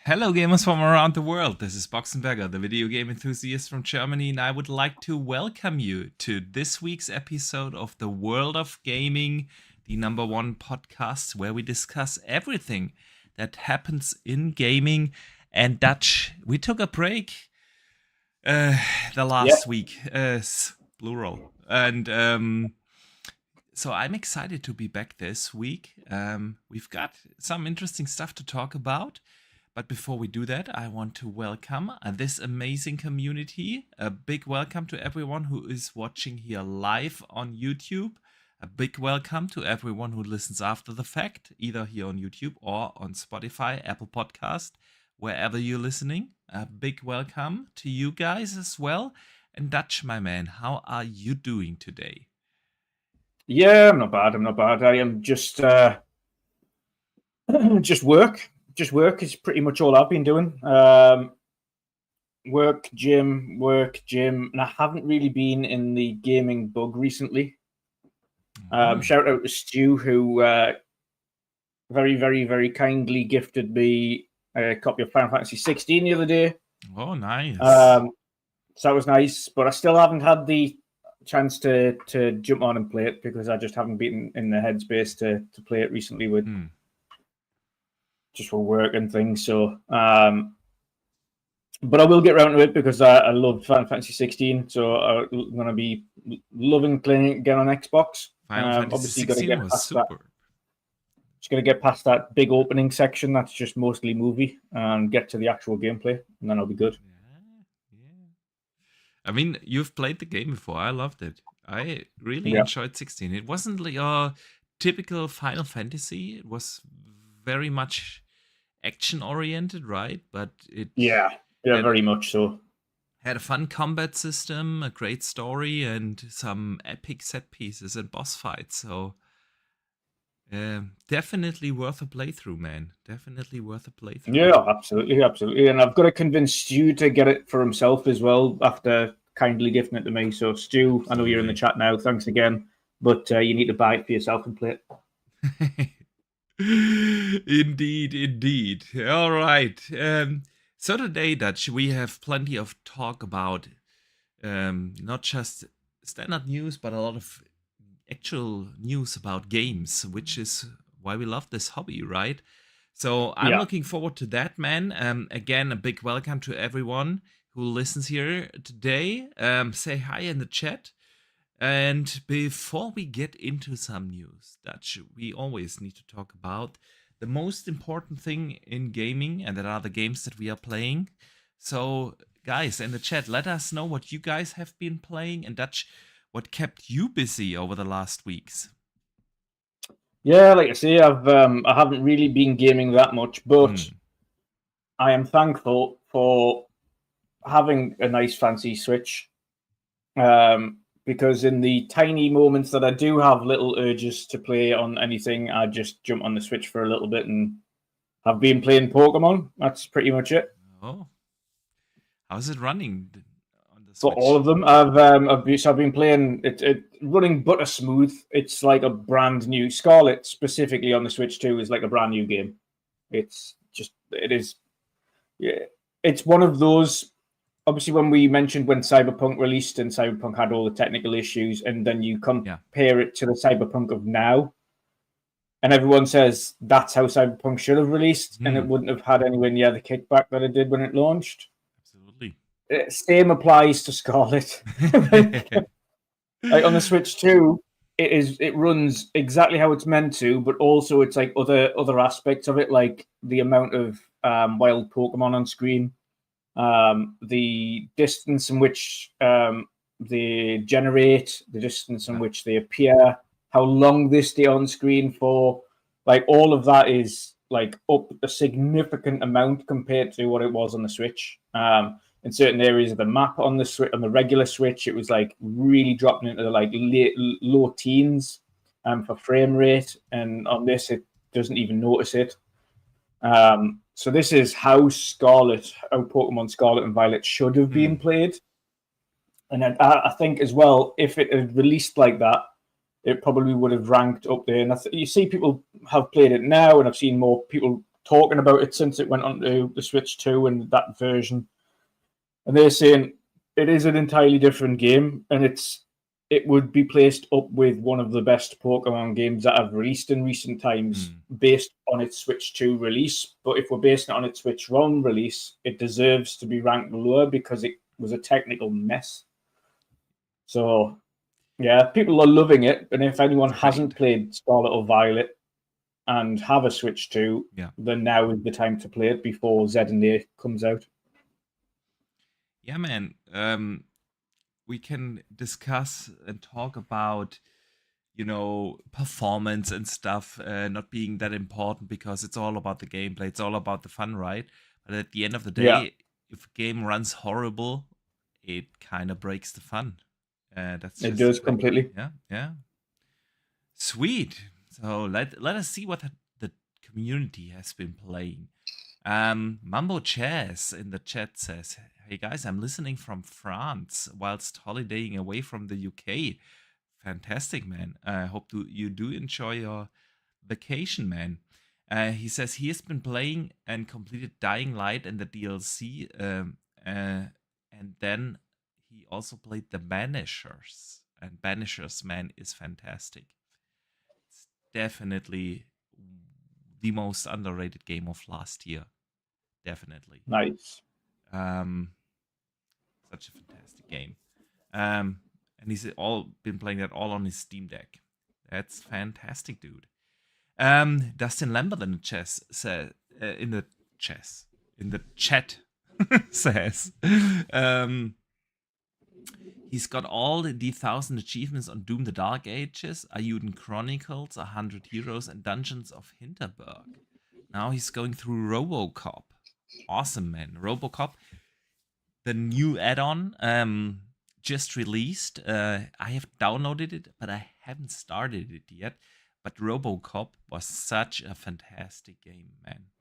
Hello, gamers from around the world. This is Boxenberger, the video game enthusiast from Germany, and I would like to welcome you to this week's episode of The World of Gaming, the number one podcast where we discuss everything that happens in gaming. And Dutch, we took a break the Yeah, last week, plural, and so I'm excited to be back this week. We've got some interesting stuff to talk about. But before we do that, I want to welcome this amazing community. A big welcome to everyone who is watching here live on YouTube. A big welcome to everyone who listens after the fact, either here on YouTube or on Spotify, Apple Podcast, wherever you're listening. A big welcome to you guys as well. And Dutch, my man, how are you doing today? yeah, I'm not bad. I'm not bad. I am just just work. Just work is pretty much all I've been doing. Work, gym, and I haven't really been in the gaming bug recently. Shout out to Stu, who very, very, very kindly gifted me a copy of Final Fantasy 16 the other day. Oh, nice. So that was nice, but I still haven't had the chance to jump on and play it because I just haven't been in the headspace to play it recently with just for work and things. So, but I will get around to it because I love Final Fantasy 16. So I'm going to be loving playing it again on Xbox. Final Fantasy Obviously, 16 was super. Just got to get past that big opening section that's just mostly movie and get to the actual gameplay, and then I'll be good. Yeah. I mean, you've played the game before. I loved it. I really enjoyed 16. It wasn't like a typical Final Fantasy. It was very much action oriented, right? But it very much so. Had a fun combat system, a great story, and some epic set pieces and boss fights. So definitely worth a playthrough, man. Definitely worth a playthrough. Yeah, absolutely. And I've got to convince Stu to get it for himself as well after kindly gifting it to me. So, Stu, absolutely. I know you're in the chat now. Thanks again. But you need to buy it for yourself and play it. Indeed. All right. So today, Dutch, we have plenty of talk about not just standard news, but a lot of actual news about games, which is why we love this hobby, right? So I'm looking forward to that, man. Again, a big welcome to everyone who listens here today. Say hi in the chat. And before we get into some news, Dutch, we always need to talk about the most important thing in gaming, and that are the games that we are playing. So, guys, in the chat, let us know what you guys have been playing, and Dutch, what kept you busy over the last weeks. Yeah, like I say, I haven't really been gaming that much, but I am thankful for having a nice fancy Switch. Because in the tiny moments that I do have little urges to play on anything, I just jump on the Switch for a little bit, and I've been playing Pokemon. That's pretty much it. Oh, how's it running on the For Switch? all of them, I've been playing it running butter smooth. It's like a brand new Scarlet specifically on the Switch 2 is like a brand new game. It is. It's one of those. Obviously, when we mentioned when Cyberpunk released and Cyberpunk had all the technical issues, and then you compare it to the Cyberpunk of now, and everyone says that's how Cyberpunk should have released, and it wouldn't have had anywhere near the kickback that it did when it launched. Absolutely. Same applies to Scarlet. Like on the Switch 2, it runs exactly how it's meant to, but also it's like other aspects of it, like the amount of wild Pokemon on screen. The distance in which they generate, the distance in which they appear, how long they stay on screen for, like all of that is like up a significant amount compared to what it was on the Switch. In certain areas of the map on the regular Switch, it was like really dropping into like low teens for frame rate, and on this it doesn't even notice it. So this is how Pokemon Scarlet and Violet should have been played. And I think as well, if it had released like that, it probably would have ranked up there. And you see people have played it now, and I've seen more people talking about it since it went onto the Switch 2 and that version, and they're saying it is an entirely different game, and it would be placed up with one of the best Pokemon games that have released in recent times based on its Switch 2 release. But if we're basing it on its Switch 1 release, it deserves to be ranked lower because it was a technical mess. So, yeah, people are loving it. And if anyone hasn't played Scarlet or Violet and have a Switch 2, then now is the time to play it before Z and A comes out. Yeah, man. We can discuss and talk about, performance and stuff not being that important because it's all about the gameplay. It's all about the fun, right? But at the end of the day, if a game runs horrible, it kind of breaks the fun. It does completely. Yeah. Sweet. So let us see what the community has been playing. Mambo Chess in the chat says, "Hey guys, I'm listening from France whilst holidaying away from the UK. Fantastic, man. I hope you do enjoy your vacation, man." He says he has been playing and completed Dying Light and the DLC, and then he also played the Banishers. And Banishers, man, is fantastic. It's definitely the most underrated game of last year. Definitely. Nice. Such a fantastic game. And he's all been playing that all on his Steam Deck. That's fantastic, dude. Dustin Lambert in the chat says he's got all the 1,000 achievements on Doom: The Dark Ages, Ayuden Chronicles, 100 Heroes, and Dungeons of Hinterberg. Now he's going through RoboCop. Awesome, man. RoboCop, the new add-on, just released. I have downloaded it, but I haven't started it yet. But RoboCop was such a fantastic game, man.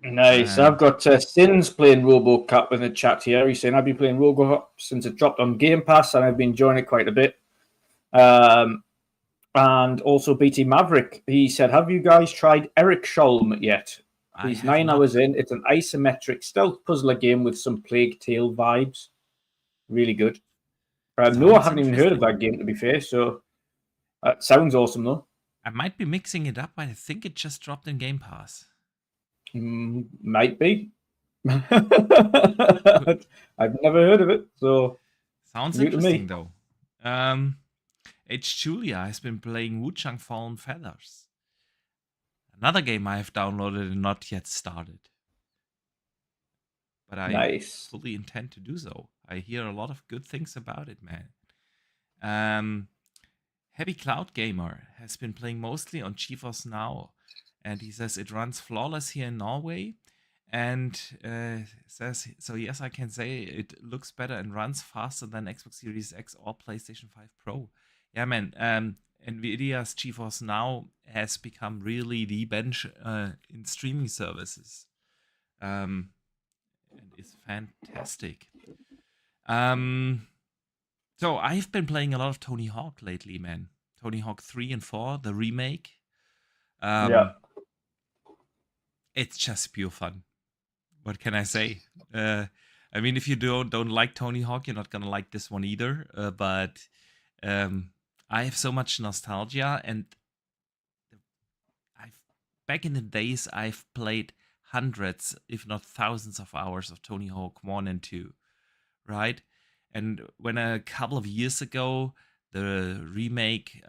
Nice. I've got Sins playing RoboCop in the chat here. He's saying, "I've been playing RoboCop since it dropped on Game Pass, and I've been enjoying it quite a bit." And also BT Maverick, he said, "Have you guys tried Eric Sholm yet?" He's 9 hours in. It's an isometric stealth puzzler game with some Plague Tale vibes. Really good. No, I haven't even heard of that game, to be fair. So that sounds awesome, though. I might be mixing it up, but I think it just dropped in Game Pass. Might be. I've never heard of it, so sounds interesting though. H. Julia has been playing Wuchang Fallen Feathers. Another game I have downloaded and not yet started. But I fully intend to do so. I hear a lot of good things about it, man. Heavy Cloud Gamer has been playing mostly on GeForce Now, and he says it runs flawless here in Norway, and says, "So yes, I can say it looks better and runs faster than Xbox Series X or PlayStation 5 Pro." Yeah, man. NVIDIA's GeForce Now has become really the bench in streaming services, and is fantastic. So I've been playing a lot of Tony Hawk lately, man. Tony Hawk 3 and 4, the remake. It's just pure fun. What can I say? I mean, if you don't like Tony Hawk, you're not gonna like this one either. But I have so much nostalgia, and back in the days, I've played hundreds, if not thousands of hours of Tony Hawk 1 and 2, right? And when a couple of years ago, the remake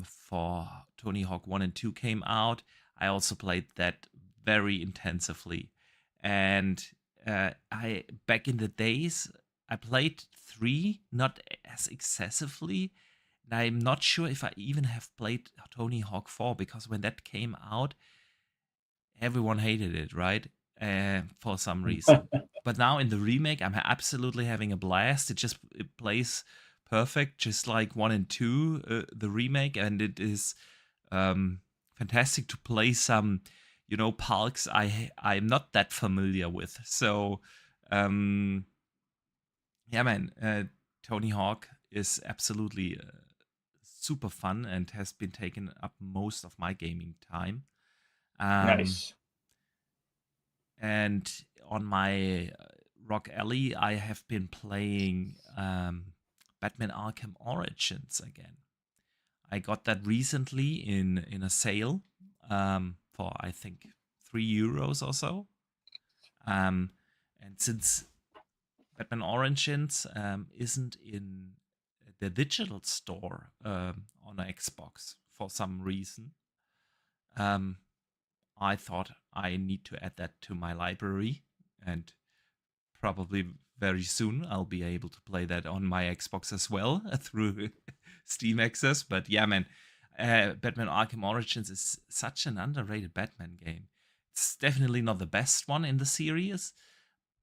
for Tony Hawk 1 and 2 came out, I also played that very intensively. And back in the days, I played 3, not as excessively. And I'm not sure if I even have played Tony Hawk 4, because when that came out, everyone hated it, right? For some reason. But now in the remake, I'm absolutely having a blast. It plays perfect, just like 1 and 2, the remake, and it is fantastic to play some, parks I'm not that familiar with. So, yeah, man, Tony Hawk is absolutely super fun and has been taking up most of my gaming time. Nice. and on my Rock Alley, I have been playing Batman Arkham Origins again. I got that recently in a sale for I think €3 or so. And since Batman Origins isn't in the digital store on Xbox for some reason, I thought I need to add that to my library, and probably very soon I'll be able to play that on my Xbox as well through Steam Access. But yeah, man, Batman Arkham Origins is such an underrated Batman game. It's definitely not the best one in the series,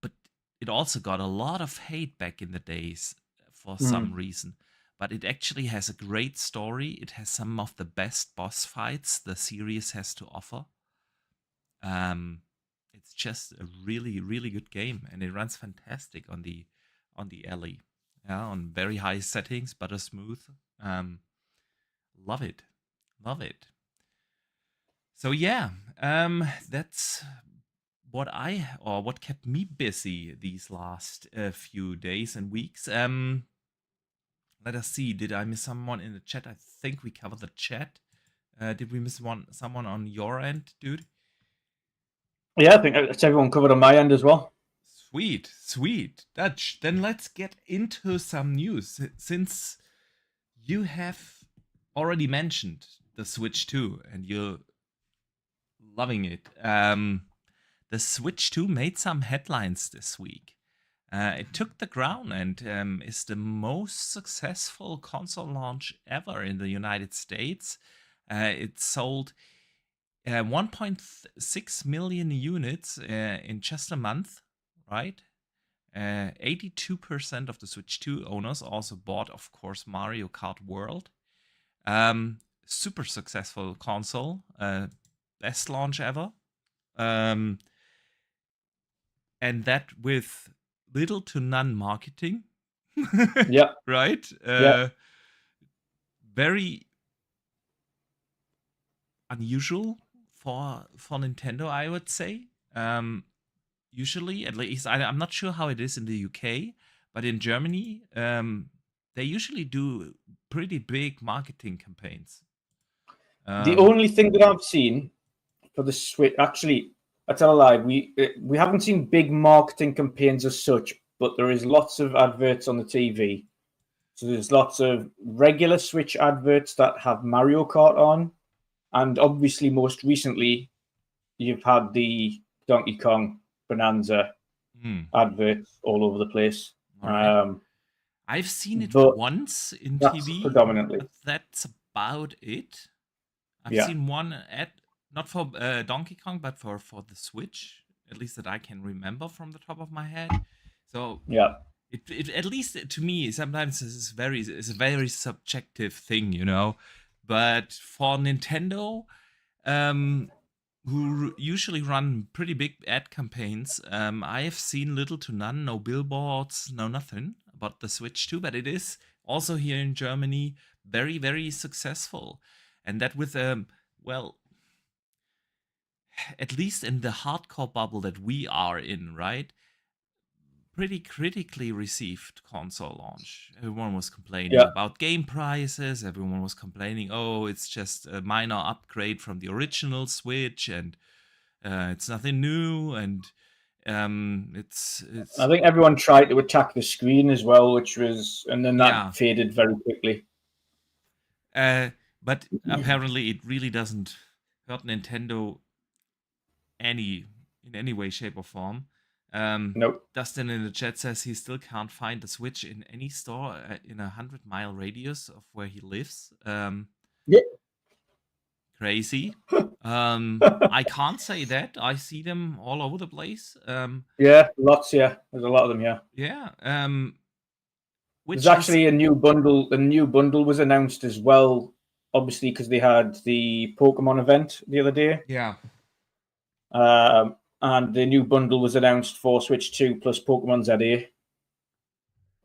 but it also got a lot of hate back in the days for some reason. But it actually has a great story. It has some of the best boss fights the series has to offer. It's just a really, really good game, and it runs fantastic on the Alley. Yeah, on very high settings, butter smooth. Love it, love it. So yeah, that's what kept me busy these last few days and weeks. Let us see. Did I miss someone in the chat? I think we covered the chat. Did we miss someone on your end, dude? Yeah, I think it's everyone covered on my end as well. Sweet, sweet. Dutch. Then let's get into some news. Since you have already mentioned the Switch 2 and you're loving it, the Switch 2 made some headlines this week. It took the ground and is the most successful console launch ever in the United States. It sold 1.6 million units in just a month, right? 82% of the Switch 2 owners also bought, of course, Mario Kart World. Super successful console, best launch ever. And that with little to none marketing. Yeah. Right? Yeah. Very unusual for Nintendo, I would say. Usually, at least, I'm not sure how it is in the UK, but in Germany, they usually do pretty big marketing campaigns. The only thing that I've seen for the Switch, actually, I tell a lie, we haven't seen big marketing campaigns as such, but there is lots of adverts on the TV. So there's lots of regular Switch adverts that have Mario Kart on, and obviously, most recently, you've had the Donkey Kong Bonanza adverts all over the place. Right. I've seen it once in TV. Predominantly. But that's about it. I've seen one ad, not for Donkey Kong, but for the Switch, at least that I can remember from the top of my head. So yeah, it at least to me sometimes is a very subjective thing, you know. But for Nintendo, who usually run pretty big ad campaigns, I have seen little to none, no billboards, no nothing about the Switch 2, but it is also here in Germany very, very successful. And that with, well, at least in the hardcore bubble that we are in, right? Pretty critically received console launch. Everyone was complaining about game prices. Everyone was complaining, oh, it's just a minor upgrade from the original Switch, and it's nothing new. And it's. I think everyone tried to attack the screen as well, and then that faded very quickly. But apparently, it really doesn't hurt Nintendo in any way, shape, or form. Nope. Dustin in the chat says he still can't find the Switch in any store in a 100-mile radius of where he lives. Crazy. I can't say that. I see them all over the place. Lots. Yeah, there's a lot of them. Yeah. There's actually a new bundle. A new bundle was announced as well, obviously because they had the Pokemon event the other day. Yeah. And the new bundle was announced for Switch 2 plus Pokemon ZA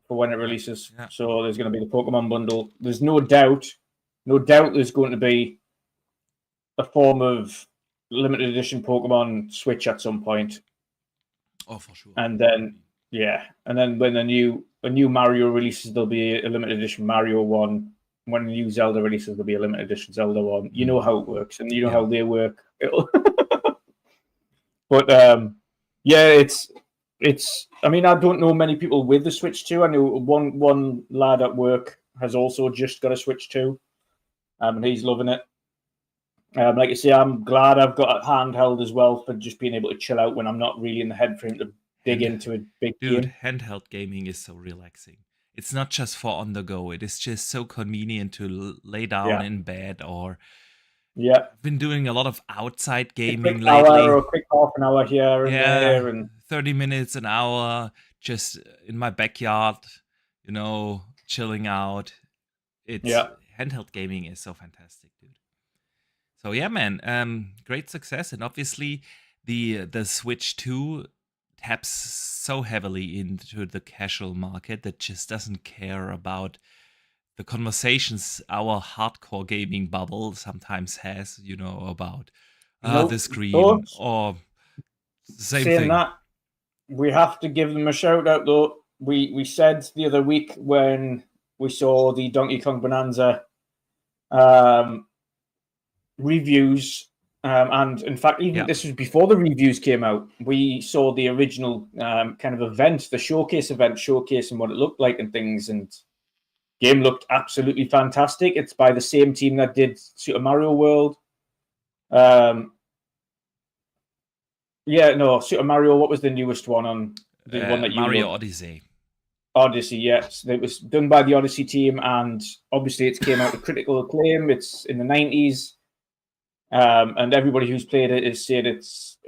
for when it releases. Yeah. So there's going to be the Pokemon bundle. There's no doubt there's going to be a form of limited edition Pokemon Switch at some point. Oh, for sure. And then and then when a new Mario releases, there'll be a limited edition Mario one. When a new Zelda releases, there'll be a limited edition Zelda one. You know how it works, and you know how they work. But yeah, it's. I mean, I don't know many people with the Switch 2. I know one lad at work has also just got a Switch 2, and he's loving it. Like I say, I'm glad I've got a handheld as well for just being able to chill out when I'm not really in the head frame to dig into a big game. Handheld gaming is so relaxing. It's not just for on the go. It is just so convenient to lay down in bed or. Yeah, I've been doing a lot of outside gaming a quick lately. hour or a quick half an hour here and there, and 30 minutes, an hour, just in my backyard, chilling out. It's handheld gaming is so fantastic, dude. So yeah, man, great success, and obviously the Switch 2 taps so heavily into the casual market that just doesn't care about the conversations our hardcore gaming bubble sometimes has, about the screen or the same saying thing. That, we have to give them a shout out though. We said the other week when we saw the Donkey Kong Bonanza reviews, and in fact, even this was before the reviews came out. We saw the original kind of event, the showcase event, showcasing what it looked like and things, and game looked absolutely fantastic. It's by the same team that did Super Mario World. Super Mario. What was the newest one on the one that you Mario loved? Odyssey? Odyssey, yes. It was done by the Odyssey team, and obviously it came out with critical acclaim. It's in the 90s, and everybody who's played it has said it's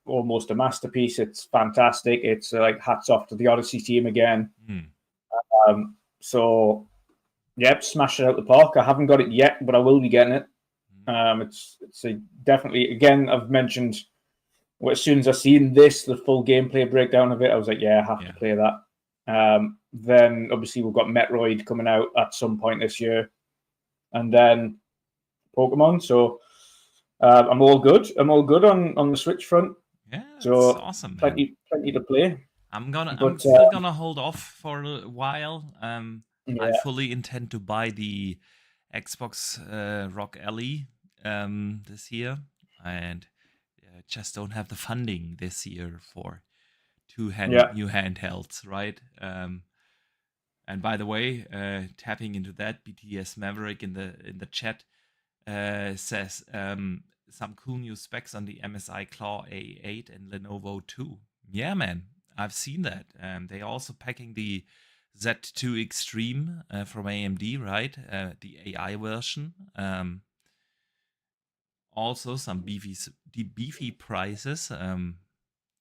almost a masterpiece. It's fantastic. It's like hats off to the Odyssey team again. So, yep, smash it out the park. I haven't got it yet, but I will be getting it. It's definitely, again, I've mentioned, as soon as I seen this, the full gameplay breakdown of it, I was like, I have to play that. Then obviously we've got Metroid coming out at some point this year, and then Pokemon. So I'm all good. I'm all good on the Switch front. Yeah, so awesome. Plenty to play. I'm still gonna hold off for a while. I fully intend to buy the Xbox Rock Alley this year, and just don't have the funding this year for new handhelds, right? And by the way, tapping into that, BTS Maverick in the chat says some cool new specs on the MSI Claw A8 and Lenovo 2. Yeah, man, I've seen that. They're also packing the Z2 Extreme from AMD, right? The AI version. Also, some beefy prices.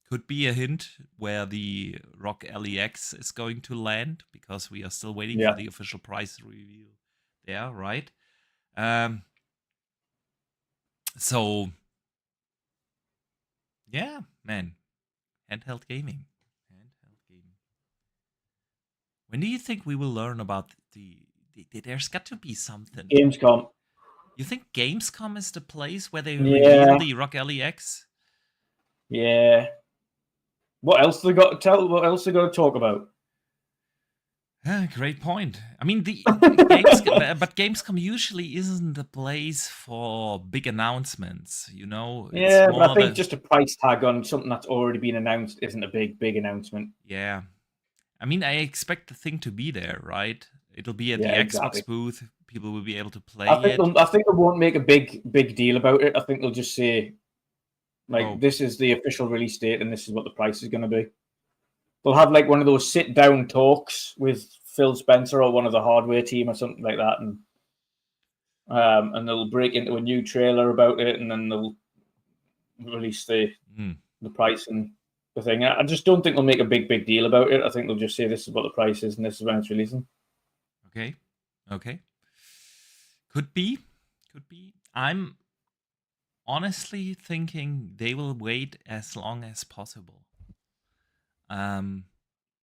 Could be a hint where the Rock LEX is going to land, because we are still waiting for the official price review there, right? So, yeah, man. Handheld gaming. When do you think we will learn about there's got to be something. Gamescom. You think Gamescom is the place where they reveal the Rock LEX? Yeah. What else they got to tell? What else they got to talk about? Great point. I mean, Gamescom usually isn't the place for big announcements, Yeah, but I think just a price tag on something that's already been announced isn't a big announcement. Yeah. I mean, I expect the thing to be there, right? It'll be at the Xbox booth. People will be able to play it. I think they won't make a big deal about it. I think they'll just say, this is the official release date and this is what the price is going to be. They'll have like one of those sit-down talks with Phil Spencer or one of the hardware team or something like that, and they'll break into a new trailer about it, and then they'll release the price and the thing. I just don't think they'll make a big deal about it. I think they'll just say this is what the price is and this is when it's releasing. Okay. Could be. I'm honestly thinking they will wait as long as possible.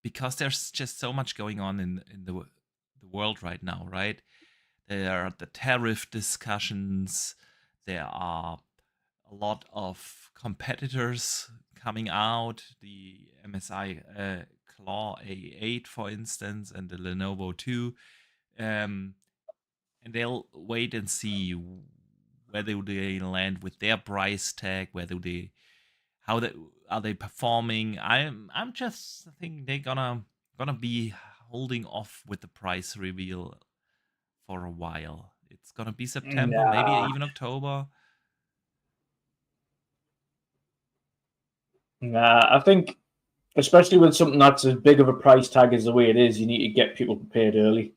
Because there's just so much going on in the world right now, right? There are the tariff discussions. There are a lot of competitors coming out, the MSI Claw A8, for instance, and the Lenovo 2. And they'll wait and see where do they land with their price tag, how they are they performing. I'm just thinking they're gonna be holding off with the price reveal for a while. It's gonna be September, maybe Nah. even October. Nah, I think, especially with something that's as big of a price tag as the way it is, you need to get people prepared early.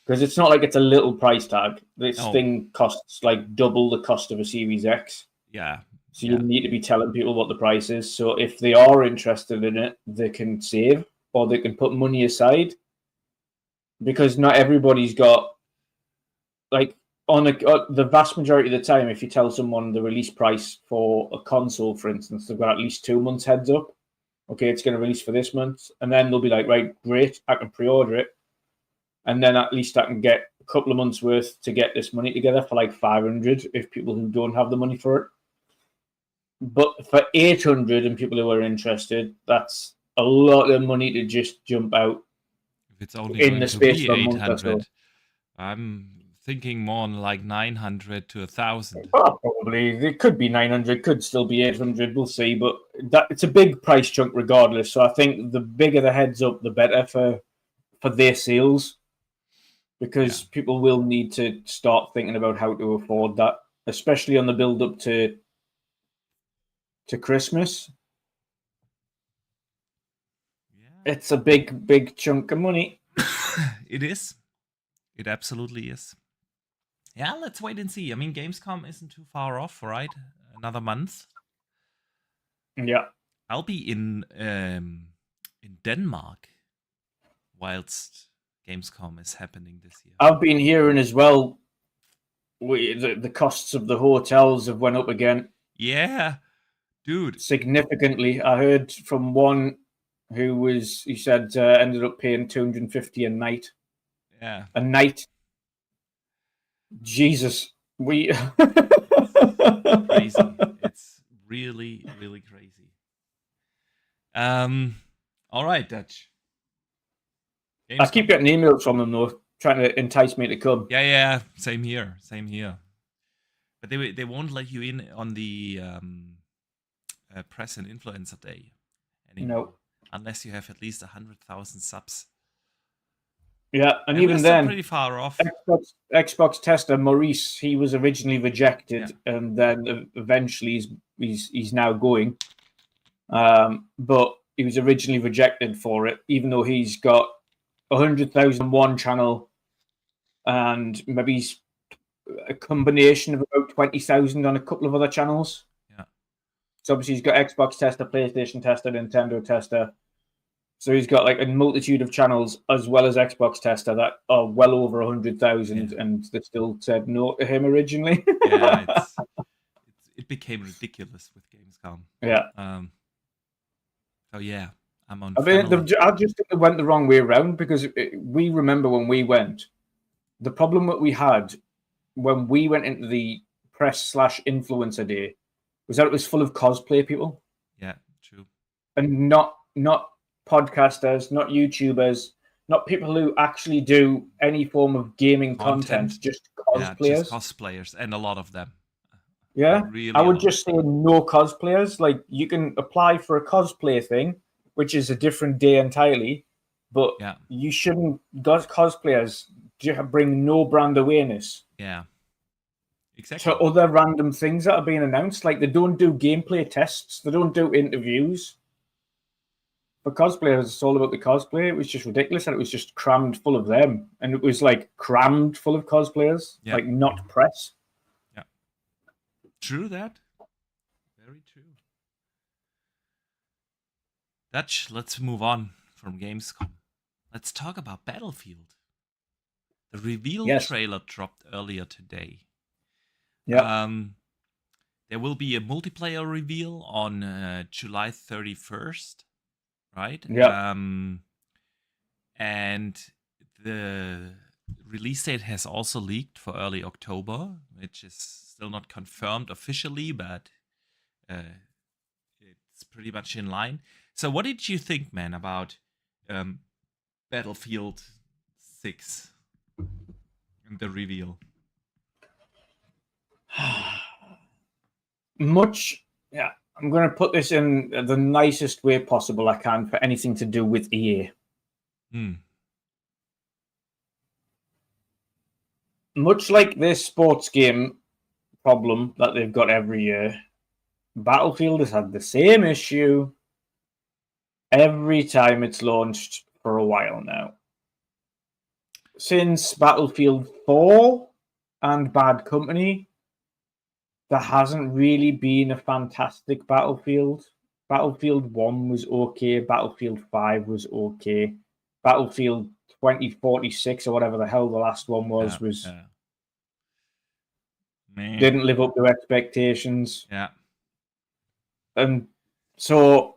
Because it's not like it's a little price tag. This Oh. thing costs like double the cost of a Series X. Yeah. So you need to be telling people what the price is. So if they are interested in it, they can save or they can put money aside. Because not everybody's got, like, the vast majority of the time, if you tell someone the release price for a console, for instance, they've got at least 2 months heads up. Okay, it's going to release for this month. And then they'll be like, right, great, I can pre-order it. And then at least I can get a couple of months worth to get this money together for like 500 if people who don't have the money for it. But for 800 and people who are interested, that's a lot of money to just jump out. If it's only in going the to space be of a month or 800, so. I'm thinking more on like 900 to 1,000. Well, probably. It could be 900, could still be 800, we'll see. But it's a big price chunk regardless. So I think the bigger the heads up, the better for their sales. Because people will need to start thinking about how to afford that, especially on the build up to Christmas. Yeah. It's a big chunk of money. It is. It absolutely is. Yeah, let's wait and see. I mean, Gamescom isn't too far off, right? Another month. Yeah. I'll be in Denmark whilst Gamescom is happening this year. I've been hearing as well, the costs of the hotels have went up again. Yeah, dude. Significantly. I heard from one who said ended up paying $250 a night. Yeah. A night. Jesus. Crazy. It's really, really crazy. All right, Dutch. Gamescom. I keep getting emails from them though, trying to entice me to come. Yeah. Same here. But they won't let you in on the press and influencer day anymore. No. Unless you have at least 100,000 subs. Yeah, and even then, pretty far off. Xbox tester Maurice, he was originally rejected, and then eventually he's now going. But he was originally rejected for it, even though he's got 100,000 one channel, and maybe he's a combination of about 20,000 on a couple of other channels. Yeah. So obviously he's got Xbox tester, PlayStation tester, Nintendo tester. So he's got like a multitude of channels as well as Xbox tester that are well over 100,000, and they still said no to him originally. Yeah, it became ridiculous with Gamescom. Yeah. So yeah, I'm on. I just think it went the wrong way around, because we remember when we went, the problem that we had when we went into the press/influencer day was that it was full of cosplay people. Yeah, true. And not podcasters, not YouTubers, not people who actually do any form of gaming content, just cosplayers. Yeah, just cosplayers, and a lot of them. Yeah, really, I would just say no cosplayers. Like, you can apply for a cosplay thing, which is a different day entirely, but you shouldn't. Cosplayers bring no brand awareness. Yeah, exactly. To other random things that are being announced, like they don't do gameplay tests, they don't do interviews. For cosplayers, it's all about the cosplay. It was just ridiculous, and it was just crammed full of them, and it was like crammed full of cosplayers, like not press. Yeah, true that. Very true. Dutch, let's move on from Gamescom. Let's talk about Battlefield. The reveal trailer dropped earlier today. Yeah. There will be a multiplayer reveal on July 31st. Right? Yeah. And the release date has also leaked for early October, which is still not confirmed officially, but pretty much in line. So, what did you think, man, about Battlefield 6 and the reveal? Yeah, I'm going to put this in the nicest way possible I can for anything to do with EA. Much like this sports game problem that they've got every year, Battlefield has had the same issue every time it's launched for a while now. Since Battlefield 4 and Bad Company, there hasn't really been a fantastic Battlefield. Battlefield 1 was okay, Battlefield 5 was okay, Battlefield 2046 or whatever the hell the last one was didn't live up to expectations. Yeah. And so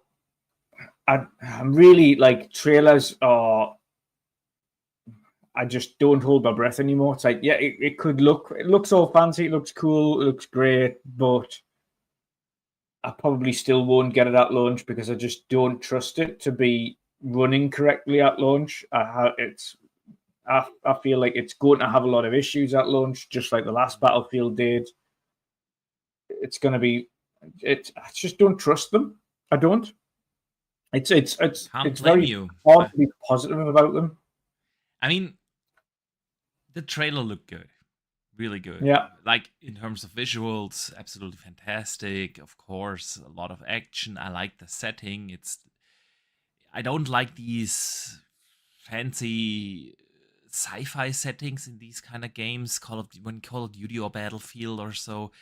I'm really like, trailers are, I just don't hold my breath anymore. It's like, yeah, it looks all fancy, it looks cool, it looks great, but I probably still won't get it at launch because I just don't trust it to be running correctly at launch. I feel like it's going to have a lot of issues at launch, just like the last Battlefield did. It's going to be, I just don't trust them. I don't. It's very hard to be positive about them. I mean, the trailer looked good, really good. Yeah, like in terms of visuals, absolutely fantastic. Of course, a lot of action. I like the setting. I don't like these fancy sci-fi settings in these kind of games. When Call of Duty or Battlefield or so,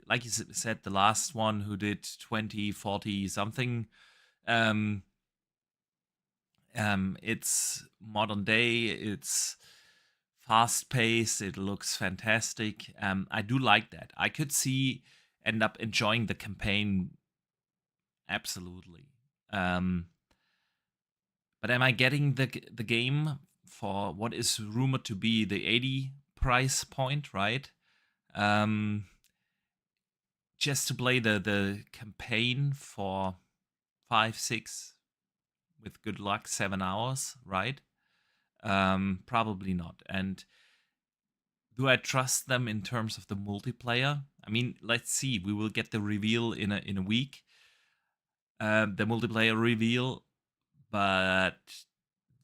like you said, the last one who did 2040 something. It's modern day. It's fast paced. It looks fantastic. I do like that. I could end up enjoying the campaign. Absolutely. But am I getting the game for what is rumored to be the 80 price point, right? Just to play the campaign for 5-6, with good luck 7 hours, right? Probably not. And do I trust them in terms of the multiplayer? I mean, let's see. We will get the reveal in a week. The multiplayer reveal, but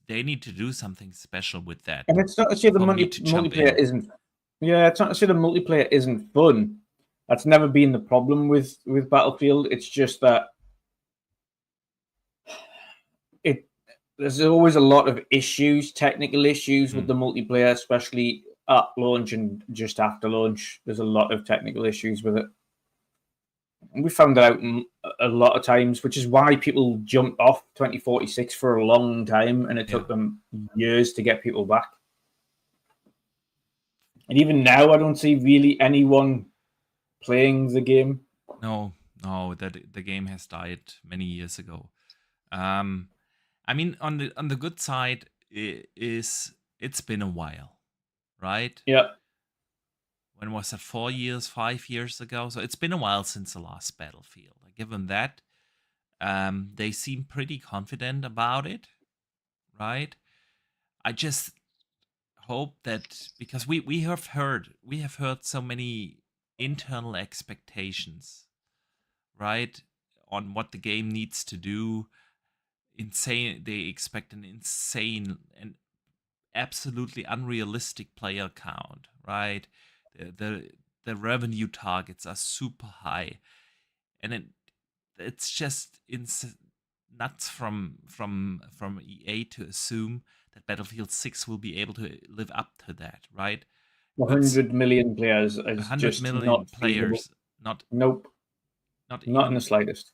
they need to do something special with that. And it's not to say the multiplayer isn't. Yeah, it's not to say the multiplayer isn't fun. That's never been the problem with Battlefield. It's just that there's always a lot of issues, technical issues with the multiplayer, especially at launch and just after launch. There's a lot of technical issues with it. We found that out a lot of times, which is why people jumped off 2046 for a long time, and it took them years to get people back. And even now, I don't see really anyone playing the game. No, the game has died many years ago. I mean, on the good side it's been a while, right? Yeah. When was that? 4 years, 5 years ago? So it's been a while since the last Battlefield. I give them that. They seem pretty confident about it, right? I just hope that, because we have heard so many internal expectations, right, on what the game needs to do. They expect an insane and absolutely unrealistic player count, right? The revenue targets are super high, and it's just nuts from EA to assume that Battlefield 6 will be able to live up to that, right? 100 million players is 100 just million not players. Feasible. Nope. Not in the slightest.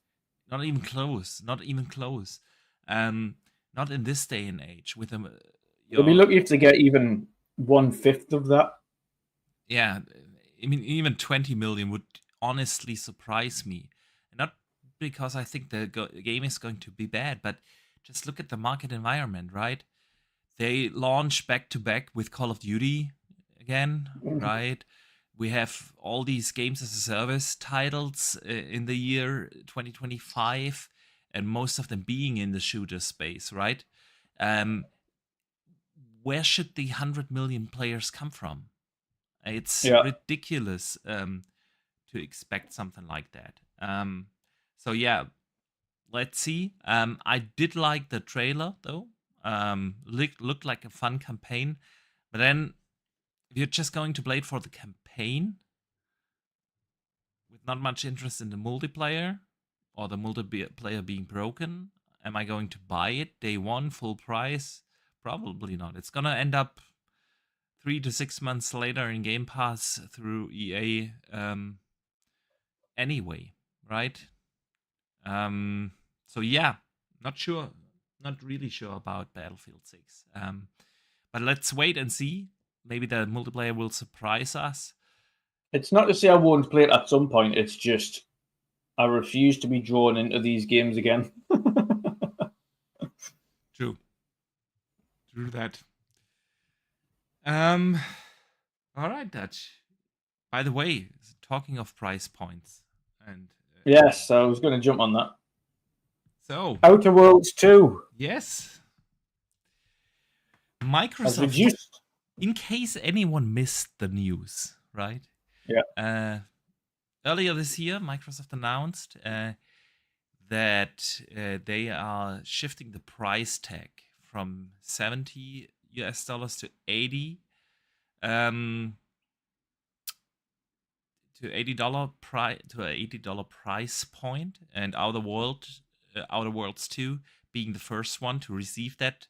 Not even close. Not even close. Not in this day and age. With them, you'll be lucky if they get even 1/5 of that. Yeah, I mean, even 20 million would honestly surprise me. Not because I think the game is going to be bad, but just look at the market environment, right? They launch back to back with Call of Duty again, right? We have all these games as a service titles in the year 2025. and most of them being in the shooter space, right? Where should the 100 million players come from? It's ridiculous to expect something like that. So yeah, let's see. I did like the trailer though. Looked like a fun campaign, but then if you're just going to play it for the campaign with not much interest in the multiplayer or the multiplayer being broken, am I going to buy it day one full price? Probably not. It's gonna end up 3 to 6 months later in Game Pass through EA anyway, right? So yeah, not really sure about Battlefield 6. But let's wait and see. Maybe the multiplayer will surprise us. It's not to say I won't play it at some point. It's just I refuse to be drawn into these games again. True that. All right, Dutch. By the way, talking of price points, and yes, I was going to jump on that. So, Outer Worlds 2. Yes. Microsoft, in case anyone missed the news, right? Yeah. Earlier this year, Microsoft announced that they are shifting the price tag from $70 to 80 to $80 price point, and Outer Worlds 2 being the first one to receive that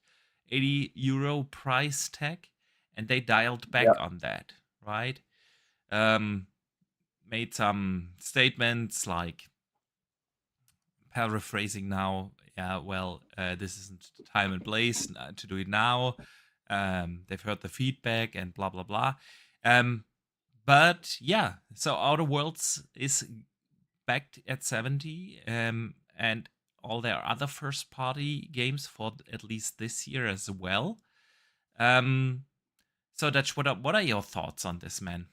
€80 price tag, and they dialed back on that, right? Made some statements like, paraphrasing now, this isn't the time and place to do it now. They've heard the feedback and blah blah blah. But yeah, so Outer Worlds is back at 70, and all their other first-party games for at least this year as well. So Dutch, what are your thoughts on this, man?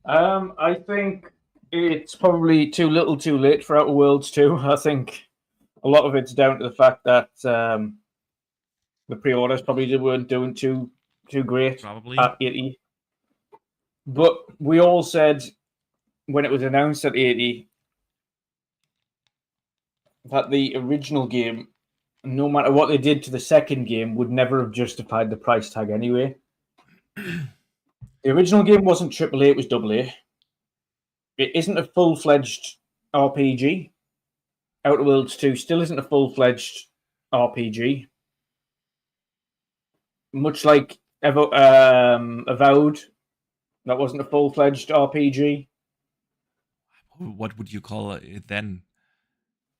I think it's probably too little too late for Outer Worlds 2. I think a lot of it's down to the fact that the pre-orders probably weren't doing too great at 80. But we all said when it was announced at 80 that the original game, no matter what they did to the second game, would never have justified the price tag anyway. The original game wasn't AAA, it was AA. It isn't a full-fledged RPG. Outer Worlds 2 still isn't a full-fledged RPG. Much like Avowed, that wasn't a full-fledged RPG. What would you call it then?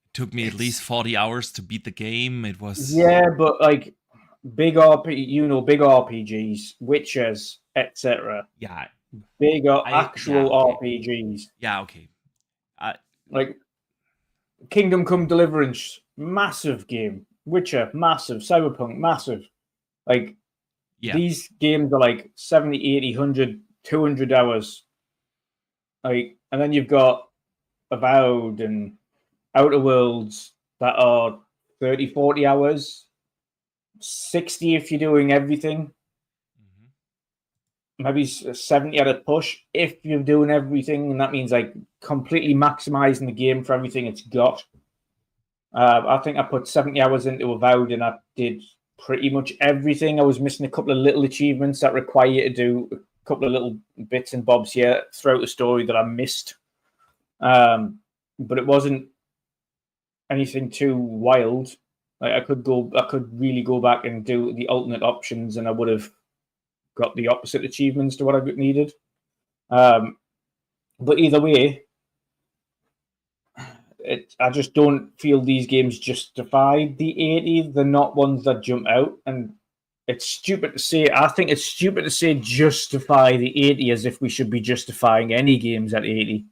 It took me at least 40 hours to beat the game. It was... Yeah, but like big RPGs, Witchers, etc. Yeah. Bigger actual RPGs. Yeah, okay. Like Kingdom Come Deliverance, massive game. Witcher, massive. Cyberpunk, massive. Like, these games are like 70, 80, 100, 200 hours. Like, and then you've got Avowed and Outer Worlds that are 30, 40 hours. 60 if you're doing everything. Maybe 70 at a push if you're doing everything, and that means like completely maximizing the game for everything it's got. I think I put 70 hours into Avowed and I did pretty much everything. I was missing a couple of little achievements that require you to do a couple of little bits and bobs here throughout the story that I missed. But it wasn't anything too wild. Like I could really go back and do the alternate options, and I would have got the opposite achievements to what I needed. But either way, I just don't feel these games justify the 80. They're not ones that jump out, and it's stupid to say. I think it's stupid to say justify the 80 as if we should be justifying any games at 80,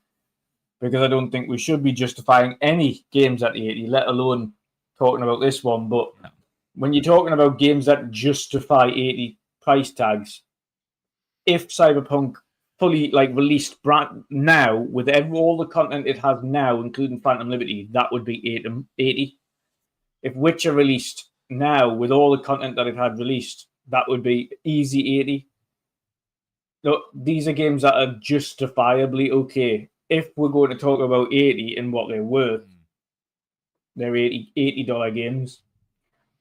because I don't think we should be justifying any games at 80, let alone talking about this one. But when you're talking about games that justify 80 price tags, if Cyberpunk fully like released brand now with all the content it has now, including Phantom Liberty, that would be 80. If Witcher released now with all the content that it had released, that would be easy 80. No, these are games that are justifiably okay. If we're going to talk about 80 and what they're worth, they're $80 games.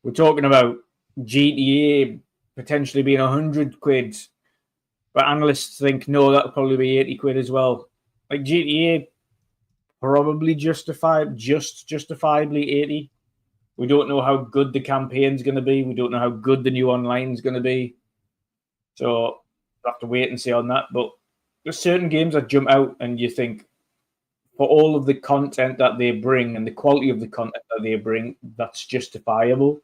We're talking about GTA potentially being 100 quid, but analysts think no, that'll probably be 80 quid as well. Like GTA, probably justifiably 80. We don't know how good the campaign's going to be. We don't know how good the new online's going to be. So we'll have to wait and see on that. But there's certain games that jump out and you think, for all of the content that they bring and the quality of the content that they bring, that's justifiable.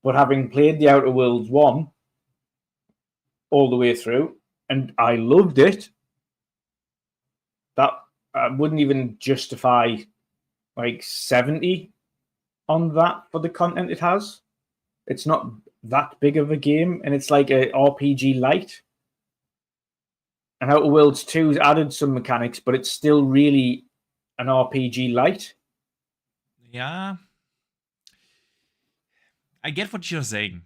But having played the Outer Worlds 1 all the way through, and I loved it, that I wouldn't even justify like 70 on that for the content it has. It's not that big of a game, and it's like a RPG light. And Outer Worlds 2's added some mechanics, but it's still really an RPG light. Yeah. I get what you're saying.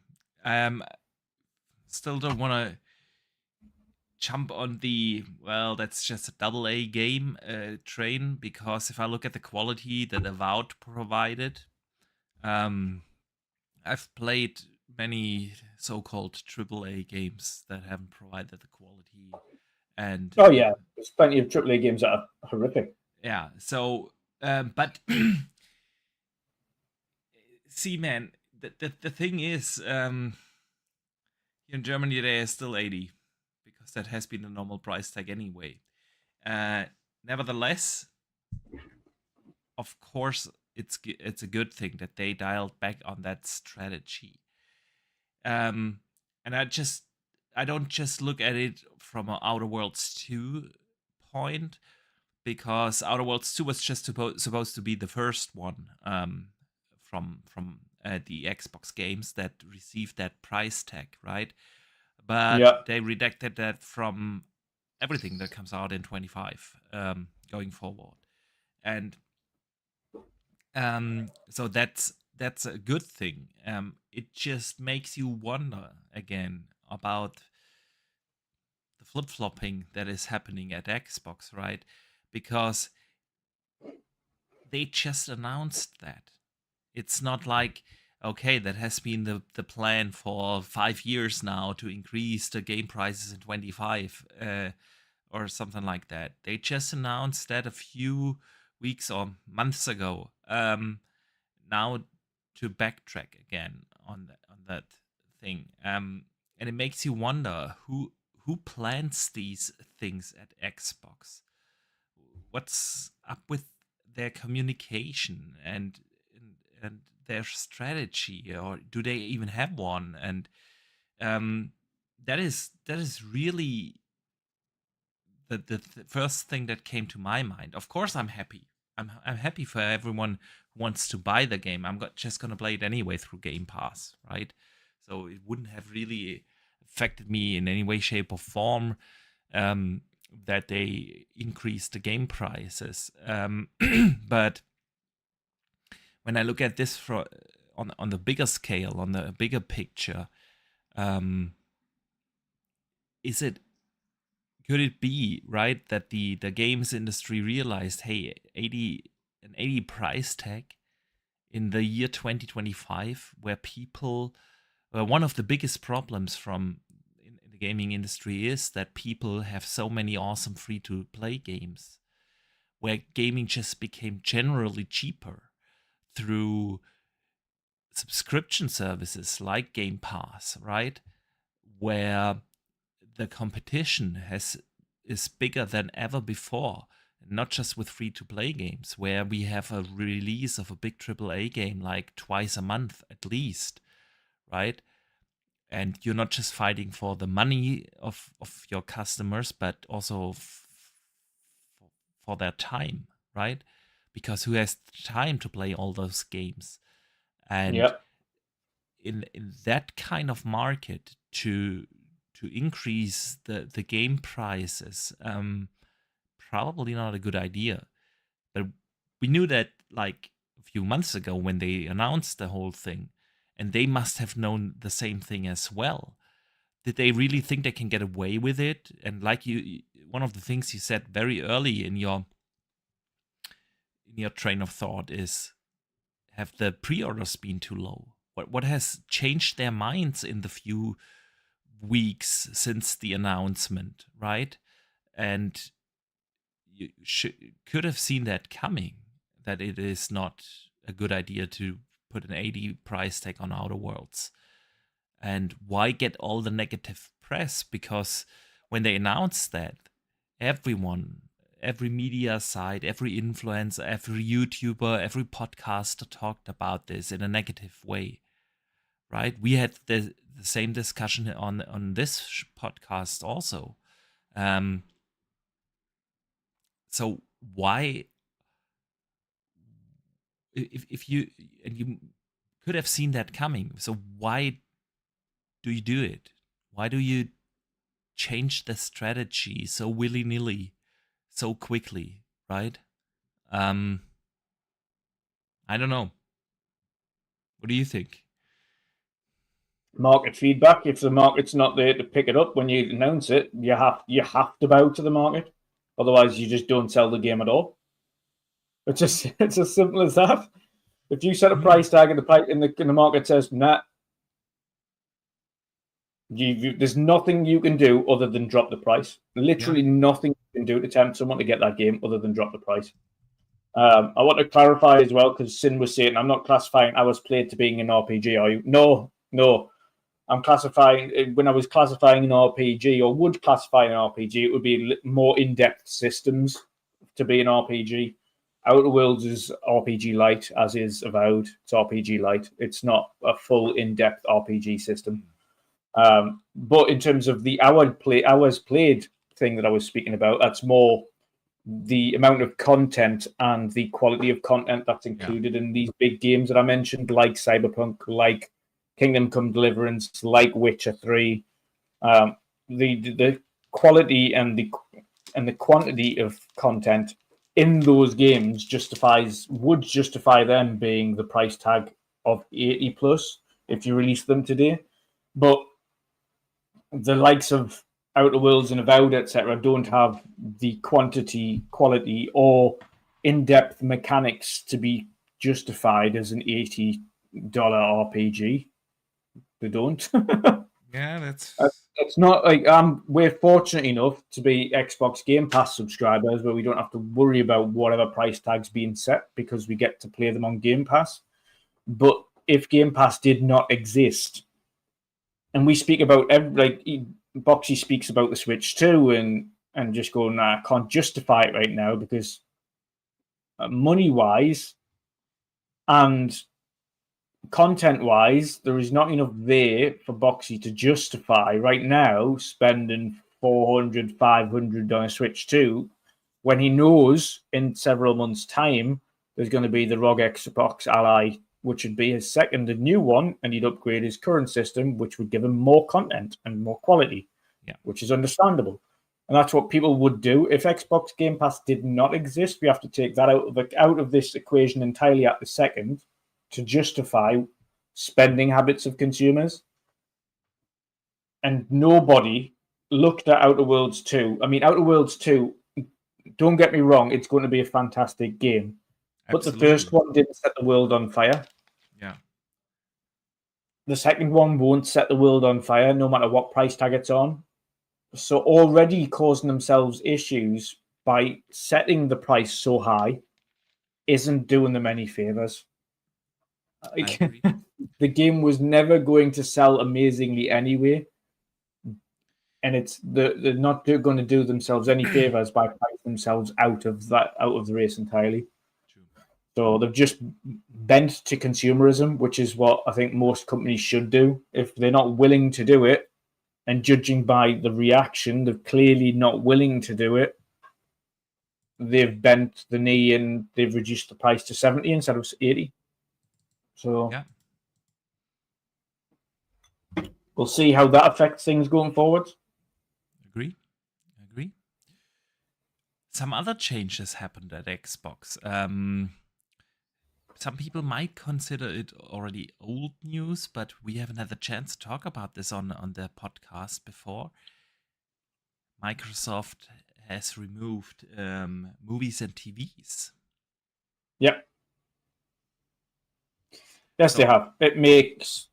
Still don't want to jump on the, well, that's just a AA game train, because if I look at the quality that Avowed provided, I've played many so-called AAA games that haven't provided the quality. And oh yeah, there's plenty of AAA games that are horrific. Yeah, so but see, man, the thing is, here in Germany they are still 80, because that has been the normal price tag anyway. Nevertheless, of course, it's a good thing that they dialed back on that strategy. And I don't just look at it from an Outer Worlds 2 point, because Outer Worlds 2 was just supposed to be the first one from the Xbox games that received that price tag, right? But they redacted that from everything that comes out in 25 going forward, and so that's a good thing. It just makes you wonder again about the flip-flopping that is happening at Xbox, right? Because they just announced that. It's not like, okay, that has been the plan for 5 years now to increase the game prices in 25 or something like that. They just announced that a few weeks or months ago. Now to backtrack again on that thing, and it makes you wonder who plans these things at Xbox. What's up with their communication and their strategy, or do they even have one? And that is really the first thing that came to my mind. Of course, I'm happy. I'm happy for everyone who wants to buy the game. I'm just gonna play it anyway through Game Pass, right? So it wouldn't have really affected me in any way, shape, or form that they increased the game prices. But when I look at this on the bigger scale, on the bigger picture, could it be right that the games industry realized, hey, 80 price tag in the year 2025, where people, one of the biggest problems in the gaming industry is that people have so many awesome free to play games, where gaming just became generally cheaper through subscription services like Game Pass, right? Where the competition is bigger than ever before, not just with free-to-play games, where we have a release of a big AAA game like twice a month at least, right? And you're not just fighting for the money of your customers, but also for their time, right? Because who has time to play all those games? And in that kind of market, to increase the game prices, probably not a good idea. But we knew that like a few months ago when they announced the whole thing, and they must have known the same thing as well. Did they really think they can get away with it? And like one of the things you said very early in your train of thought is, have the pre-orders been too low? What has changed their minds in the few weeks since the announcement, right? And you could have seen that coming, that it is not a good idea to put an 80 price tag on Outer Worlds. And why get all the negative press? Because when they announced that, everyone, every media site, every influencer, every YouTuber, every podcaster talked about this in a negative way, right? We had the same discussion on this podcast also. So why, if you could have seen that coming, so why do you do it? Why do you change the strategy so willy-nilly, so quickly, right? I don't know. What do you think? Market feedback. If the market's not there to pick it up when you announce it, you have to bow to the market. Otherwise, you just don't sell the game at all. It's as simple as that. If you set a price tag and the market says nah, there's nothing you can do other than drop the price. Literally nothing you can do to tempt someone to get that game other than drop the price. I want to clarify as well, because Sin was saying I'm not classifying hours played to being an RPG. Are you? No. I'm classifying, when I was classifying an RPG, or would classify an RPG, it would be more in-depth systems to be an RPG. Outer Worlds is RPG light, as is Avowed. It's RPG light. It's not a full in-depth RPG system. But in terms of the hours played thing that I was speaking about, that's more the amount of content and the quality of content that's included in these big games that I mentioned, like Cyberpunk, like Kingdom Come Deliverance, like Witcher 3. The quality and the quantity of content in those games would justify them being the price tag of 80 plus if you release them today. But the likes of Outer Worlds and Avowed, etc., don't have the quantity, quality, or in-depth mechanics to be justified as an $80 RPG. They don't. Yeah, that's it's not like we're fortunate enough to be Xbox Game Pass subscribers, where we don't have to worry about whatever price tag's being set because we get to play them on Game Pass. But if Game Pass did not exist, and we speak about Boxy speaks about the Switch too, and just go, nah, I can't justify it right now because money wise and content wise, there is not enough there for Boxy to justify right now spending $400, $500 on a Switch 2 when he knows in several months' time there's going to be the ROG Xbox Ally, which would be his second and new one, and he'd upgrade his current system, which would give him more content and more quality, which is understandable. And that's what people would do. If Xbox Game Pass did not exist, we have to take that out of this equation entirely at the second to justify spending habits of consumers. And nobody looked at Outer Worlds 2. I mean, Outer Worlds 2, don't get me wrong, it's going to be a fantastic game. But the first one didn't set the world on fire. Yeah. The second one won't set the world on fire, no matter what price tag it's on. So already causing themselves issues by setting the price so high isn't doing them any favors. The game was never going to sell amazingly anyway, and they're not going to do themselves any favors by pricing themselves out of the race entirely. True. So they've just bent to consumerism, which is what I think most companies should do. If they're not willing to do it, and judging by the reaction, they're clearly not willing to do it. They've bent the knee and they've reduced the price to 70 instead of 80. So yeah. we'll see how that affects things going forward. Agree. Some other changes happened at Xbox. Some people might consider it already old news, but we haven't had the chance to talk about this on the podcast before. Microsoft has removed movies and TVs. Yep. Yes, they have. It makes.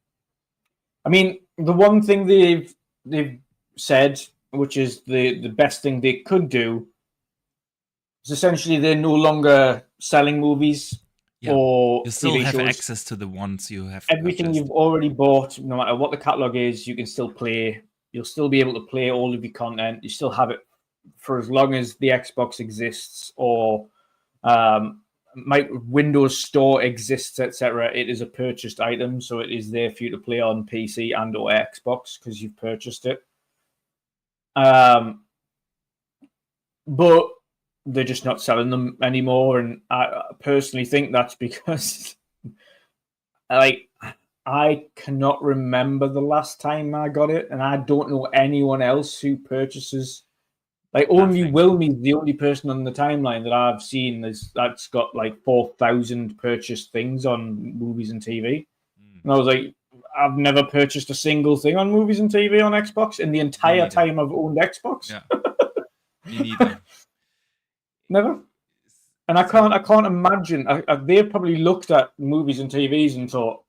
I mean, the one thing they've said, which is the best thing they could do, is essentially they're no longer selling movies or you still TV have shows. access to the ones you have Everything purchased. you've already bought, no matter what the catalog is, you can still play. You'll still be able to play all of your content. You still have it for as long as the Xbox exists or my Windows Store exists, etc. It is a purchased item, so it is there for you to play on PC and or Xbox because you've purchased it. But they're just not selling them anymore, and I personally think that's because, like, I cannot remember the last time I got it, and I don't know anyone else who purchases. Like, only Wilmy's the only person on the timeline that I've seen that's got like 4,000 purchased things on movies and TV. And I was like, I've never purchased a single thing on movies and TV on Xbox in the entire time I've owned Xbox. Yeah, me neither. Never. And I can't imagine. They've probably looked at movies and TVs and thought,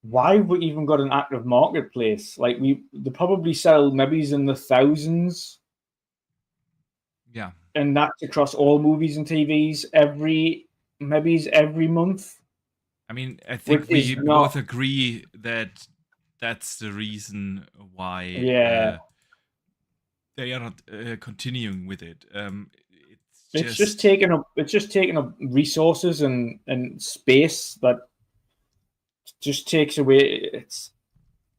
why have we even got an active marketplace? Like, they probably sell maybe in the thousands. Yeah. And that's across all movies and TVs every month. I mean, I think we both agree that that's the reason why they are not continuing with it. It's just taking up resources and space that just takes away. It's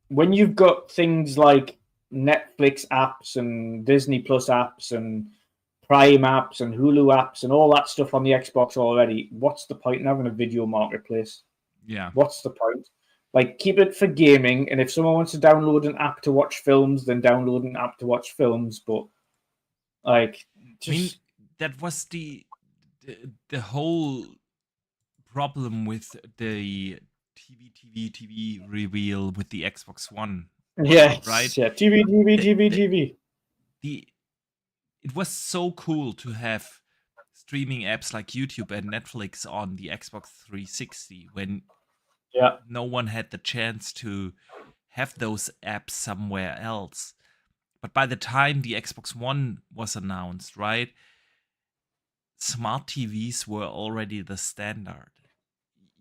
when you've got things like Netflix apps and Disney Plus apps and Prime apps and Hulu apps and all that stuff on the Xbox already. What's the point in having a video marketplace? Yeah. What's the point? Like, keep it for gaming, and if someone wants to download an app to watch films, then download an app to watch films. But like, I mean, that was the whole problem with the TV reveal with the Xbox One. Yeah, right. Yeah, TV. It was so cool to have streaming apps like YouTube and Netflix on the Xbox 360 when no one had the chance to have those apps somewhere else. But by the time the Xbox One was announced, right, smart TVs were already the standard.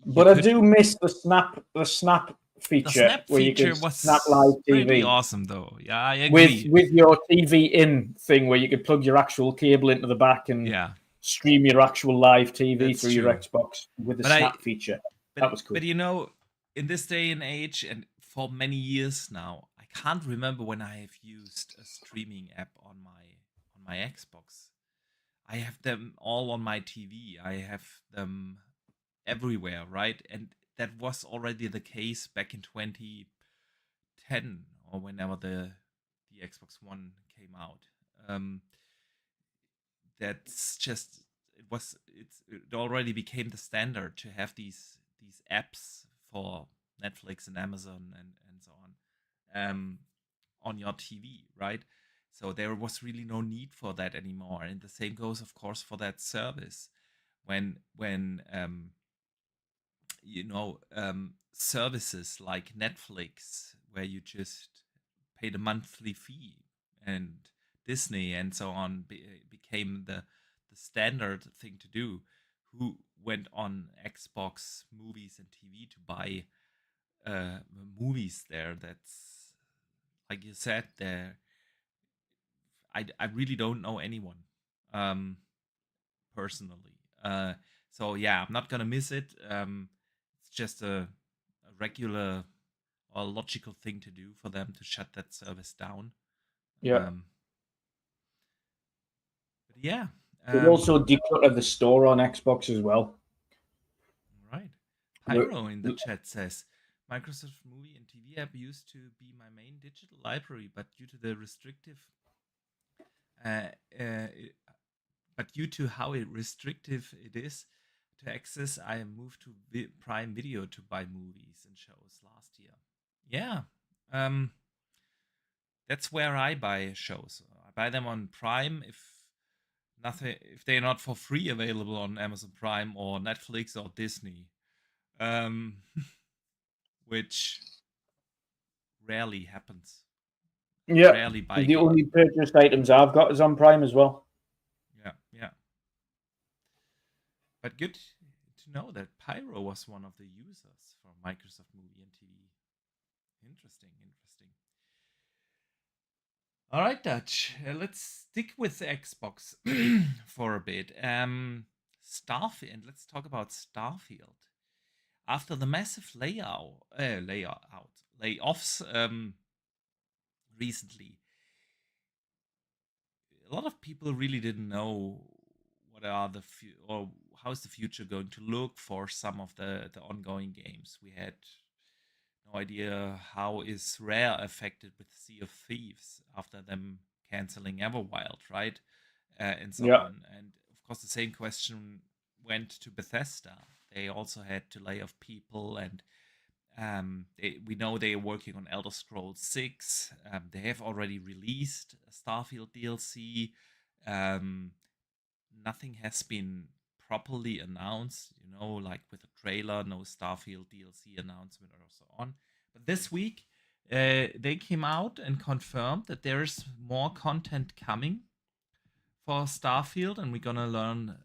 But I do miss the snap feature. The snap where feature you can was snap live TV. Pretty awesome, though. Yeah, I agree. With your TV in thing where you could plug your actual cable into the back and stream your actual live TV through your Xbox with the snap feature. That was cool. But you know, in this day and age, and for many years now, I can't remember when I have used a streaming app on my Xbox. I have them all on my TV. I have them everywhere, right? And that was already the case back in 2010 or whenever the Xbox One came out. That's just it already became the standard to have these apps for Netflix and Amazon and so on your TV, right? So there was really no need for that anymore. And the same goes, of course, for that service. When services like Netflix, where you just pay the monthly fee, and Disney and so on became the standard thing to do. Who went on Xbox movies and TV to buy movies there? That's, like you said, there. I really don't know anyone personally. So yeah, I'm not gonna miss it. It's just a regular or logical thing to do for them to shut that service down. Yeah. But yeah. They also decluttered the store on Xbox as well. Right. Pyro in the chat says, Microsoft Movie and TV app used to be my main digital library, but due to the restrictive, uh, uh, but due to how restrictive it is to access, I moved to Prime Video to buy movies and shows last year. Yeah, that's where I buy shows. I buy them on Prime if they're not for free available on Amazon Prime or Netflix or Disney, um, which rarely happens. Yeah, Rarely buy the games. only purchased items I've got is on Prime as well. Yeah. But good to know that Pyro was one of the users for Microsoft Movie and TV. Interesting. All right, Dutch. Let's stick with Xbox for a bit. Starfield. Let's talk about Starfield. After the massive layoffs recently, a lot of people really didn't know what are or how is the future going to look for some of the ongoing games. We had no idea how is Rare affected with Sea of Thieves after them canceling Everwild, right? And so on. And of course, the same question went to Bethesda. They also had to lay off people, and we know they are working on Elder Scrolls 6. They have already released a Starfield DLC. Nothing has been properly announced, like with a trailer, no Starfield DLC announcement or so on. But this week, they came out and confirmed that there is more content coming for Starfield, and we're gonna learn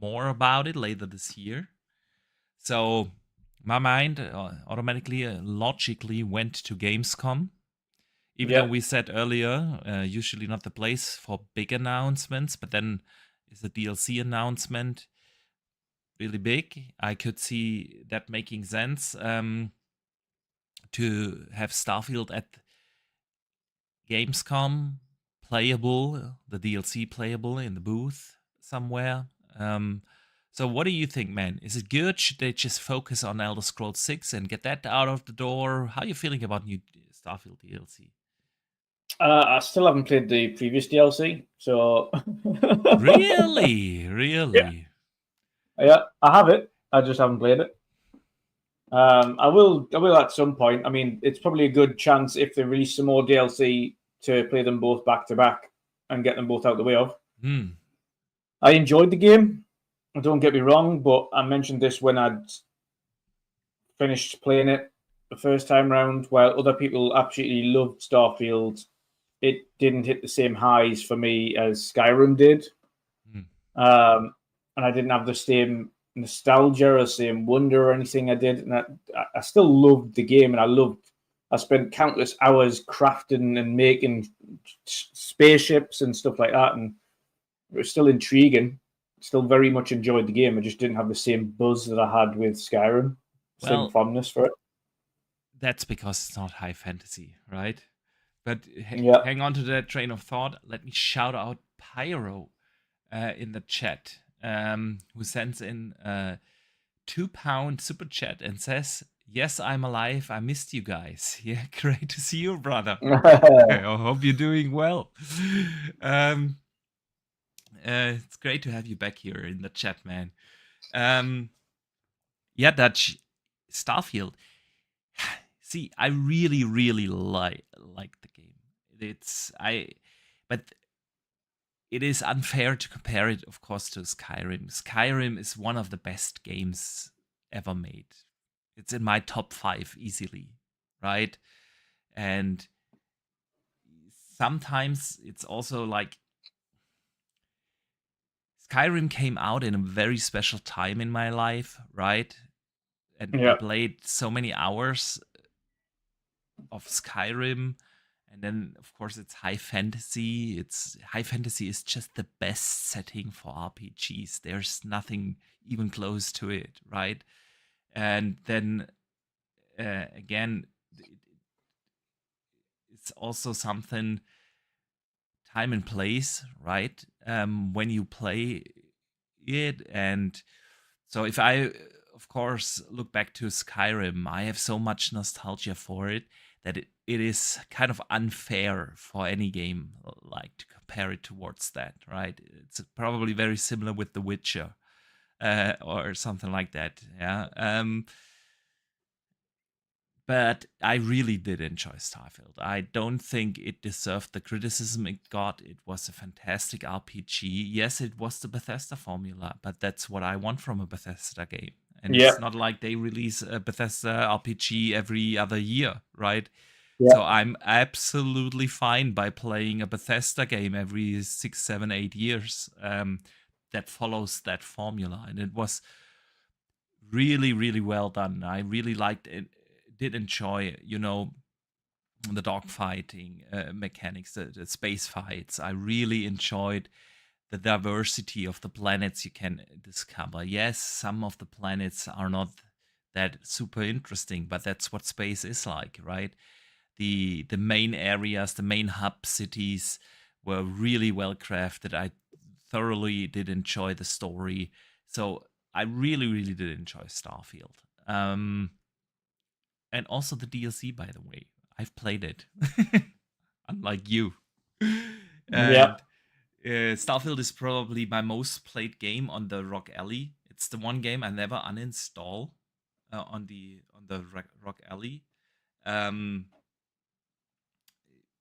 more about it later this year. So my mind automatically, logically went to Gamescom. Even though we said earlier, usually not the place for big announcements, but then is a DLC announcement really big. I could see that making sense to have Starfield at Gamescom playable, the DLC playable in the booth somewhere. So what do you think, man? Is it good? Should they just focus on Elder Scrolls 6 and get that out of the door? How are you feeling about new Starfield DLC? I still haven't played the previous DLC, so Really? Yeah, I have it. I just haven't played it. I will at some point. I mean, it's probably a good chance if they release some more DLC to play them both back to back and get them both out the way of. I enjoyed the game. Don't get me wrong, but I mentioned this when I'd finished playing it the first time round. While other people absolutely loved Starfield, it didn't hit the same highs for me as Skyrim did. And I didn't have the same nostalgia or same wonder or anything I did. And I still loved the game, and I spent countless hours crafting and making spaceships and stuff like that, and it was still intriguing. Still very much enjoyed the game. I just didn't have the same buzz that I had with Skyrim. Same fondness for it. That's because it's not high fantasy, right? But hang on to that train of thought. Let me shout out Pyro in the chat, who sends in a £2 super chat and says, "Yes, I'm alive. I missed you guys." Yeah, great to see you, brother. I hope you're doing well. It's great to have you back here in the chat, man. Yeah, that Starfield. See, I really, really like the game. But it is unfair to compare it, of course, to Skyrim. Skyrim is one of the best games ever made. It's in my top 5 easily, right? And sometimes it's also like Skyrim came out in a very special time in my life, right? And I played so many hours of Skyrim. And then, of course, it's high fantasy. High fantasy is just the best setting for RPGs. There's nothing even close to it, right? And then, again, it's also something time and place, right? When you play it. And so if I of course, look back to Skyrim. I have so much nostalgia for it that it is kind of unfair for any game like to compare it towards that, right? It's probably very similar with The Witcher or something like that. Yeah. But I really did enjoy Starfield. I don't think it deserved the criticism it got. It was a fantastic RPG. Yes, it was the Bethesda formula, but that's what I want from a Bethesda game. And Yeah. it's not like they release a Bethesda RPG every other year, right? Yeah. So I'm absolutely fine by playing a Bethesda game every 6, 7, 8 years that follows that formula. And it was really, really well done. I really liked it. Did enjoy, the dogfighting mechanics, the space fights. I really enjoyed the diversity of the planets you can discover. Yes, some of the planets are not that super interesting, but that's what space is like, right? The main areas, the main hub cities were really well crafted. I thoroughly did enjoy the story. So I really, really did enjoy Starfield. And also the DLC, by the way. I've played it, unlike you. Yeah. And Starfield is probably my most played game on the Rock Alley. It's the one game I never uninstall on the Rock Alley.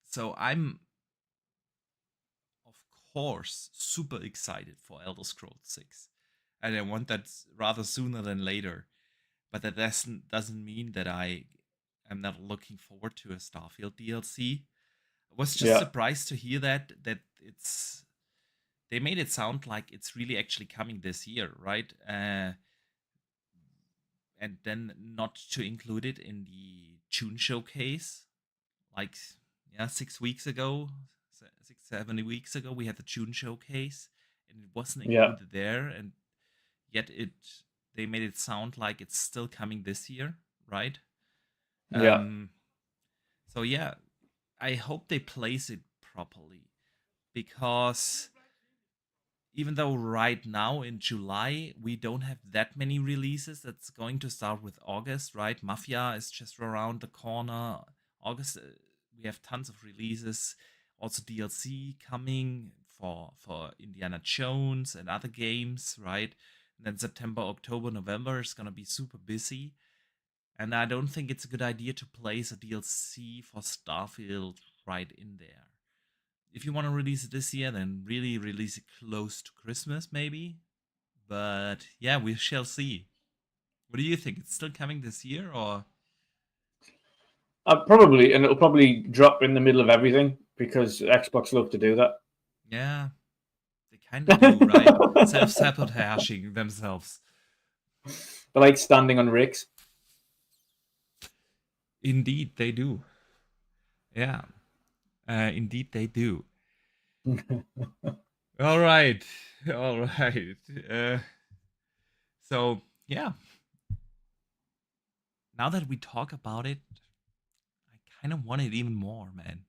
So I'm, of course, super excited for Elder Scrolls 6. And I want that rather sooner than later. But that doesn't mean that I am not looking forward to a Starfield DLC. I was just Yeah. surprised to hear that they made it sound like it's really actually coming this year, right? And then not to include it in the June showcase, like 6 weeks ago, 6-7 weeks ago, we had the June showcase, and it wasn't Yeah. included there, and yet they made it sound like it's still coming this year, right? Yeah. So yeah, I hope they place it properly, because even though right now in July we don't have that many releases, that's going to start with August, right? Mafia is just around the corner. August, we have tons of releases, also DLC coming for Indiana Jones and other games, right? And then September, October, November is gonna be super busy. And I don't think it's a good idea to place a DLC for Starfield right in there. If you want to release it this year, then really release it close to Christmas, maybe. But yeah, we shall see. What do you think? It's still coming this year, or? Probably, and it'll probably drop in the middle of everything because Xbox love to do that. Yeah, they kind of do, right? Self-sabotaging themselves. They like standing on rakes. Indeed, they do. Yeah, indeed they do. All right, all right. So yeah, now that we talk about it, I kind of want it even more, man.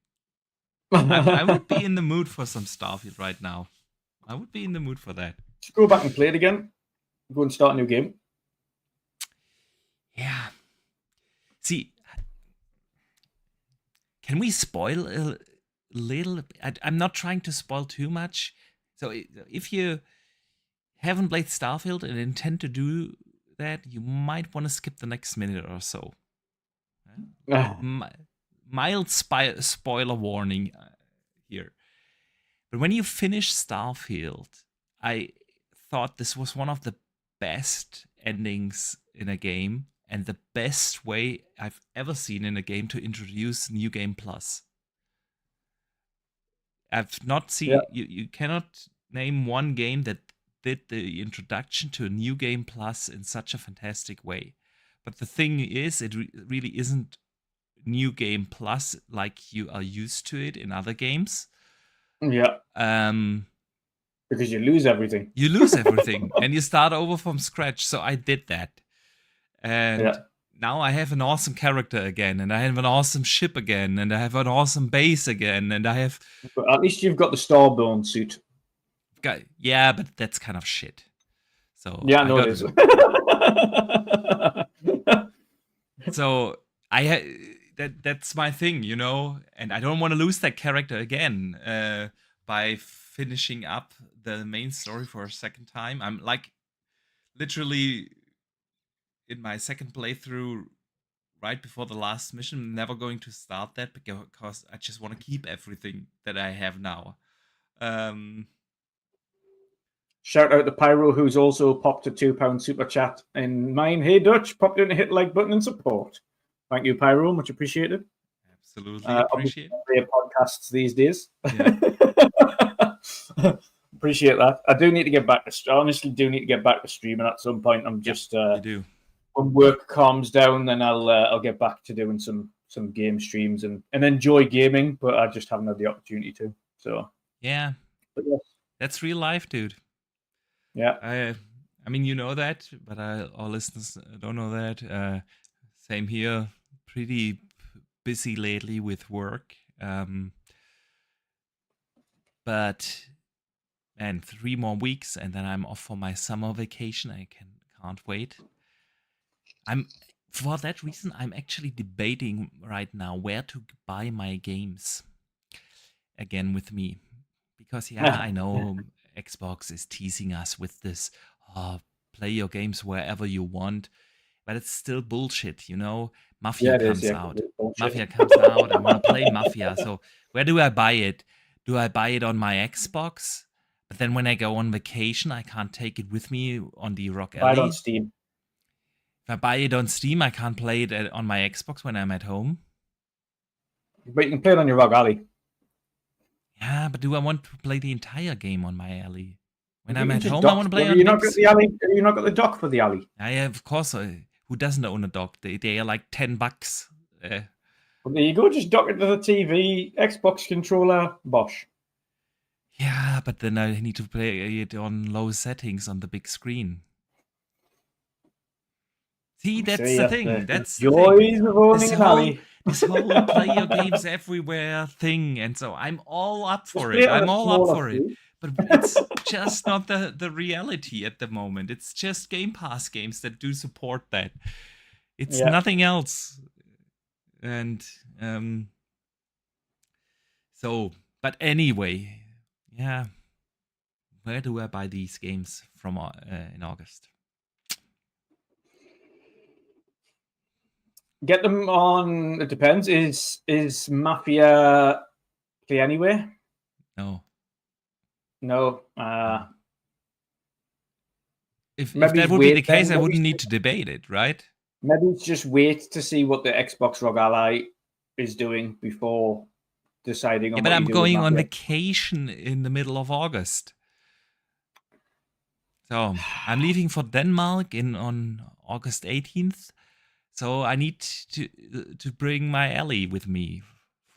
I would be in the mood for some Starfield right now. I would be in the mood for that. Just go back and play it again. Go and start a new game. Yeah. See, can we spoil a little? I'm not trying to spoil too much. So if you haven't played Starfield and intend to do that, you might want to skip the next minute or so. Mild spoiler warning here. But when you finish Starfield, I thought this was one of the best endings in a game and the best way I've ever seen in a game to introduce New Game Plus. I've not seen you cannot name one game that did the introduction to a New Game Plus in such a fantastic way. But the thing is, it really isn't New Game Plus like you are used to it in other games. Yeah. Because you lose everything. You lose everything and you start over from scratch. So I did that. And now I have an awesome character again, and I have an awesome ship again, and I have an awesome base again, and I have. But at least you've got the Starborn suit. Yeah, but that's kind of shit. So Yeah, I know it is. So that's my thing, you know, and I don't want to lose that character again by finishing up the main story for a second time. I'm like literally in my second playthrough right before the last mission. I'm never going to start that because I just want to keep everything that I have now. Shout out to Pyro, who's also popped a £2 super chat in mine. Hey Dutch, popped in to hit like button and support. Thank you, Pyro, much appreciated. Absolutely appreciate it. Podcasts these days. Yeah. Appreciate that. I do need to get back to. I honestly do need to get back to streaming at some point. I'm just you do. When work calms down, then I'll get back to doing some game streams and enjoy gaming. But I just haven't had the opportunity to. So yeah, that's real life, dude. Yeah. I mean, you know that, but our listeners don't know that. Same here. Pretty busy lately with work. But man, 3 more weeks and then I'm off for my summer vacation. I can't wait. For that reason, I'm actually debating right now where to buy my games again with me. Because I know Xbox is teasing us with this, play your games wherever you want, but it's still bullshit, you know? Mafia comes out. Mafia comes out. I want to play Mafia. So where do I buy it? Do I buy it on my Xbox? But then when I go on vacation, I can't take it with me on the Rock Alley. Buy it on Steam. If I buy it on Steam, I can't play it on my Xbox when I'm at home. But you can play it on your Rock Alley. Yeah, but do I want to play the entire game on my Alley? When I'm at home, I want to play on you not got the Alley. You not got the dock for the Alley. Yeah, of course. Who doesn't own a dock? They are like $10. Well, there you go. Just dock it to the TV, Xbox controller, bosh. Yeah, but then I need to play it on low settings on the big screen. See, that's the thing. That's the joys of owning an Alley. This whole play your games everywhere thing, and so I'm all up for it. I'm all up for it. But it's just not the reality at the moment. It's just Game Pass games that do support that. It's nothing else. And so, but anyway, yeah. Where do I buy these games from in August? Get them on. It depends. Is Mafia Play Anywhere? No. If that would be the case, I wouldn't need to debate it, right? Maybe it's just wait to see what the Xbox Rock Ally is doing before deciding on. Yeah, but I'm going on vacation in the middle of August. So I'm leaving for Denmark on August 18th. So I need to bring my Ellie with me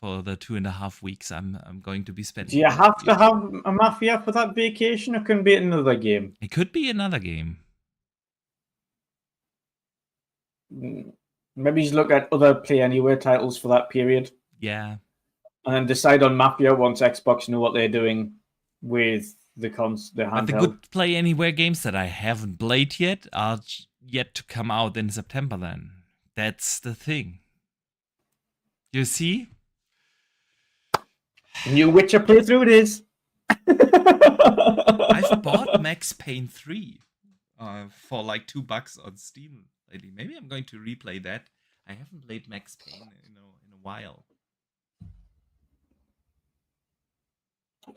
for the 2.5 weeks I'm going to be spending. Do you have to have a Mafia for that vacation, or can it be another game? It could be another game. Maybe just look at other Play Anywhere titles for that period. Yeah. And then decide on Mafia once Xbox know what they're doing with the handheld. But the good Play Anywhere games that I haven't played yet are yet to come out in September then. That's the thing. You see? New Witcher playthrough it is. I've bought Max Payne 3 for like $2 on Steam lately. Maybe I'm going to replay that. I haven't played Max Payne in a while.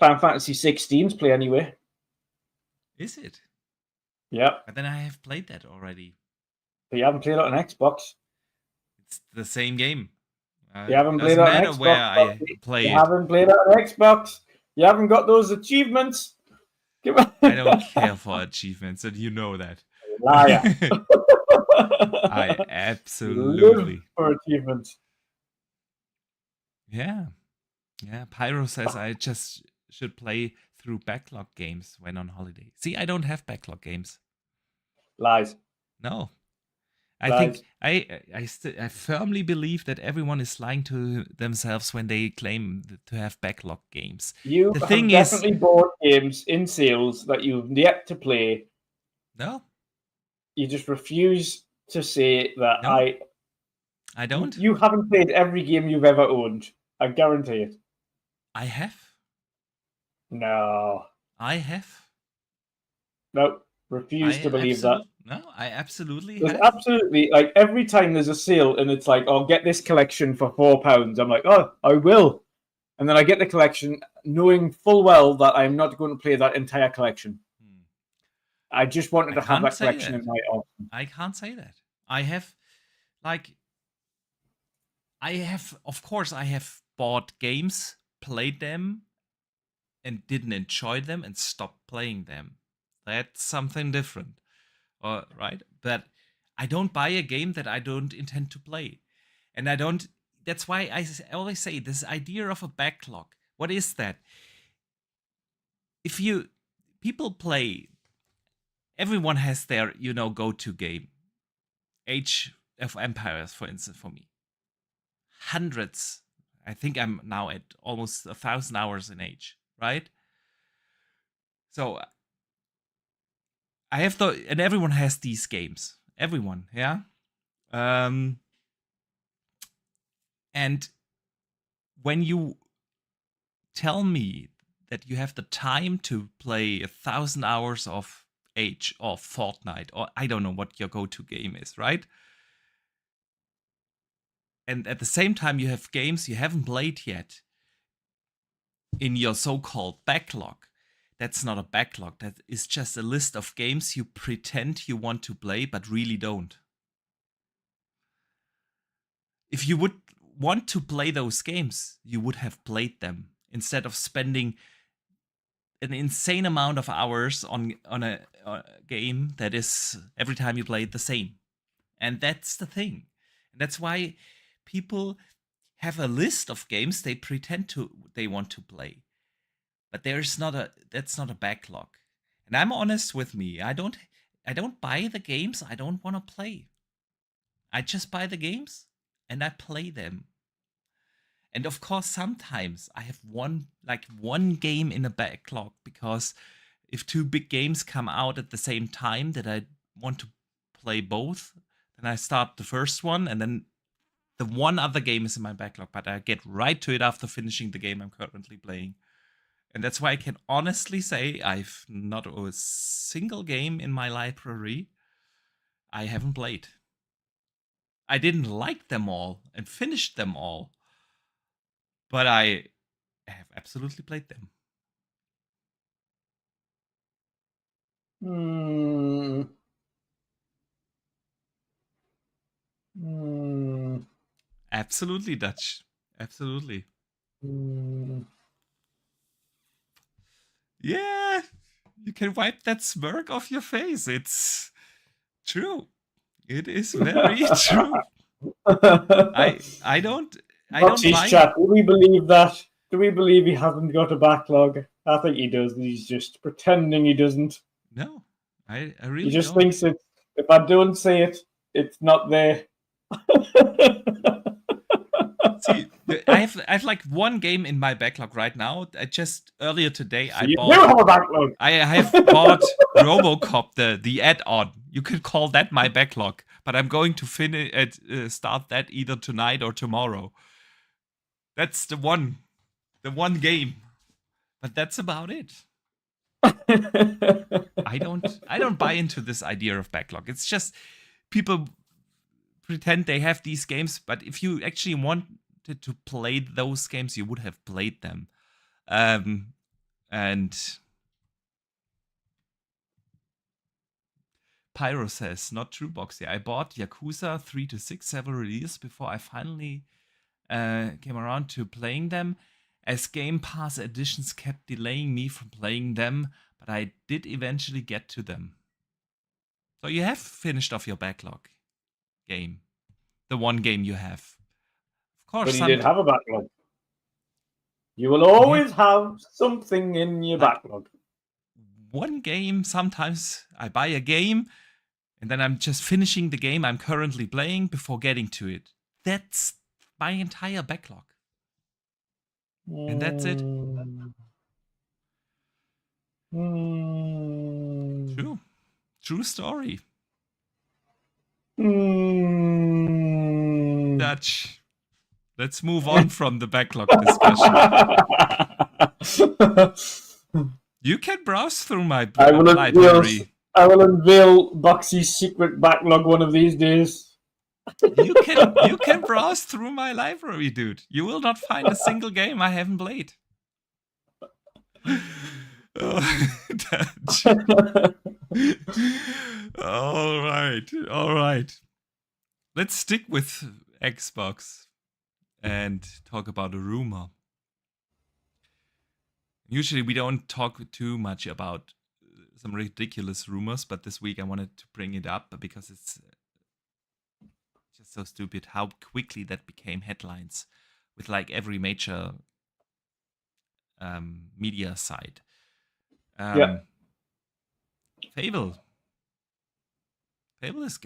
Final Fantasy 16's Play Anywhere. Is it? Yeah. But then I have played that already. But you haven't played it on Xbox. It's the same game. You haven't played it on Xbox. Where I play you haven't played it on Xbox. You haven't got those achievements. I don't care for achievements, and you know that. Liar. I absolutely live for achievements. Yeah. Pyro says I just should play through backlog games when on holiday. See, I don't have backlog games. Lies. No. I think I firmly believe that everyone is lying to themselves when they claim to have backlog games. You have definitely bought games in sales that you've yet to play No, You just refuse to say that no, I don't. you haven't played every game you've ever owned. I guarantee it. I have. No. I have. No. Refuse to believe that. I absolutely There's have. absolutely like every time there's a sale and it's like, oh, get this collection for £4. I'm like, oh, I will. And then I get the collection knowing full well that I'm not going to play that entire collection. Hmm. I just wanted I to have can't that say collection that. in my arsenal. I can't say that. I have, like, of course, I have bought games, played them, and didn't enjoy them and stopped playing them. That's something different. Right? But I don't buy a game that I don't intend to play. And I don't, that's why I always say this idea of a backlog. What is that? If you, people play, everyone has their, go to game. Age of Empires, for instance, for me. Hundreds. I think I'm now at almost 1,000 hours in Age, right? So I have and everyone has these games. Everyone, yeah. Um, and when you tell me that you have the time to play 1,000 hours of Age or Fortnite, or I don't know what your go-to game is, right? And at the same time, you have games you haven't played yet in your so-called backlog. That's not a backlog. That is just a list of games you pretend you want to play, but really don't. If you would want to play those games, you would have played them instead of spending an insane amount of hours on a game that is every time you play it the same. And that's the thing. And that's why people have a list of games they pretend they want to play. But that's not a backlog. And I'm honest with me. I don't buy the games I don't want to play. I just buy the games and I play them. And of course, sometimes I have one game in a backlog because if two big games come out at the same time that I want to play both, then I start the first one and then the one other game is in my backlog, but I get right to it after finishing the game I'm currently playing. And that's why I can honestly say I've not a single game in my library I haven't played. I didn't like them all and finished them all, but I have absolutely played them. Hmm. Hmm. Absolutely, Dutch. Absolutely. Hmm. Yeah, you can wipe that smirk off your face. It's true. It is very true. I don't Foxy's buy. chat. Do we believe that? Do we believe he hasn't got a backlog? I think he does. He's just pretending he doesn't. No, I He really just don't. thinks it. If I don't say it, it's not there. See, I have like one game in my backlog right now. I just earlier today So you do have a backlog. I have bought RoboCop the add-on. You could call that my backlog, but I'm going to finish start that either tonight or tomorrow. That's the one game, but that's about it. I don't buy into this idea of backlog. It's just people pretend they have these games, but if you actually wanted to play those games, you would have played them. And Pyro says, not true, Boxy. I bought Yakuza 3 to 6 several years before I finally came around to playing them, as Game Pass editions kept delaying me from playing them, but I did eventually get to them. So you have finished off your backlog game. The one game you have. Of But course, he did have a backlog. You will yeah, always have something in your like backlog. one game, sometimes I buy a game and then I'm just finishing the game I'm currently playing before getting to it. That's my entire backlog. And that's it. Hmm. True. True story. Dutch. Let's move on from the backlog discussion. You can browse through my library. I will unveil Boxy's secret backlog one of these days. You can browse through my library, dude. You will not find a single game I haven't played. Oh, Dutch. All right. Let's stick with Xbox and talk about a rumor. Usually we don't talk too much about some ridiculous rumors, but this week I wanted to bring it up because it's just so stupid how quickly that became headlines with like every major media site. Fable is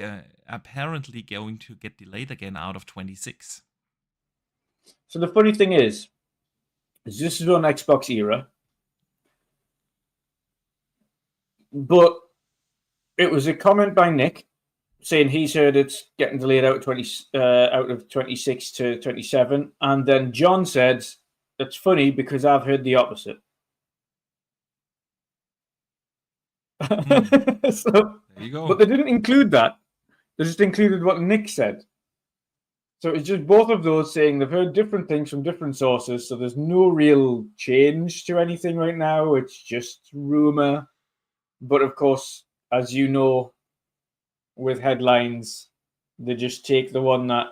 apparently going to get delayed again out of 26. So the funny thing is this is on Xbox era, but it was a comment by Nick saying he's heard it's getting delayed out of 26 to 27, and then John said it's funny because I've heard the opposite. So, there you go. But they didn't include that. They just included what Nick said. So it's just both of those saying they've heard different things from different sources. So there's no real change to anything right now. It's just rumor. But of course, as you know, with headlines, they just take the one that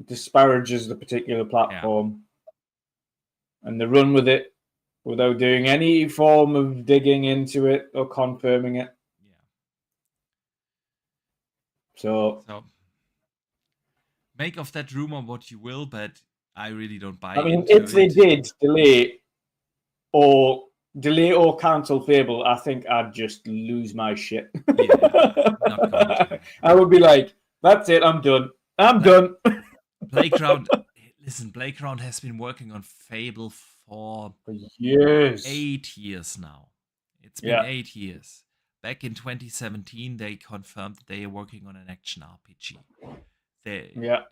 disparages the particular platform and they run with it without doing any form of digging into it or confirming it. Yeah. So make of that rumor what you will, but I really don't buy I mean, into if they did delay or cancel Fable, I think I'd just lose my shit. Yeah, not going to. I would be like, that's it, I'm done. I'm done. Playground, listen, Playground has been working on Fable for years. 8 years now. It's been 8 years. Back in 2017, they confirmed that they are working on an action RPG.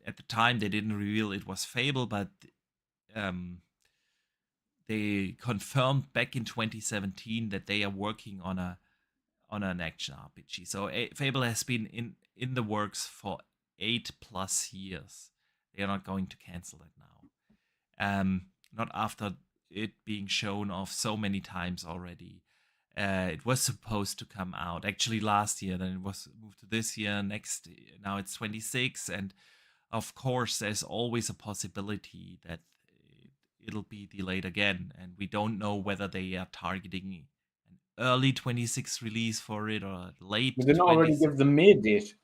At the time, they didn't reveal it was Fable, but they confirmed back in 2017 that they are working on an action RPG. So Fable has been in the works for 8+ years. They are not going to cancel it now. Not after it being shown off so many times already. It was supposed to come out actually last year, then it was moved to this year, now it's 26, and of course there's always a possibility that it'll be delayed again, and we don't know whether they are targeting an early 26 release for it or late. Did they not already give the May date?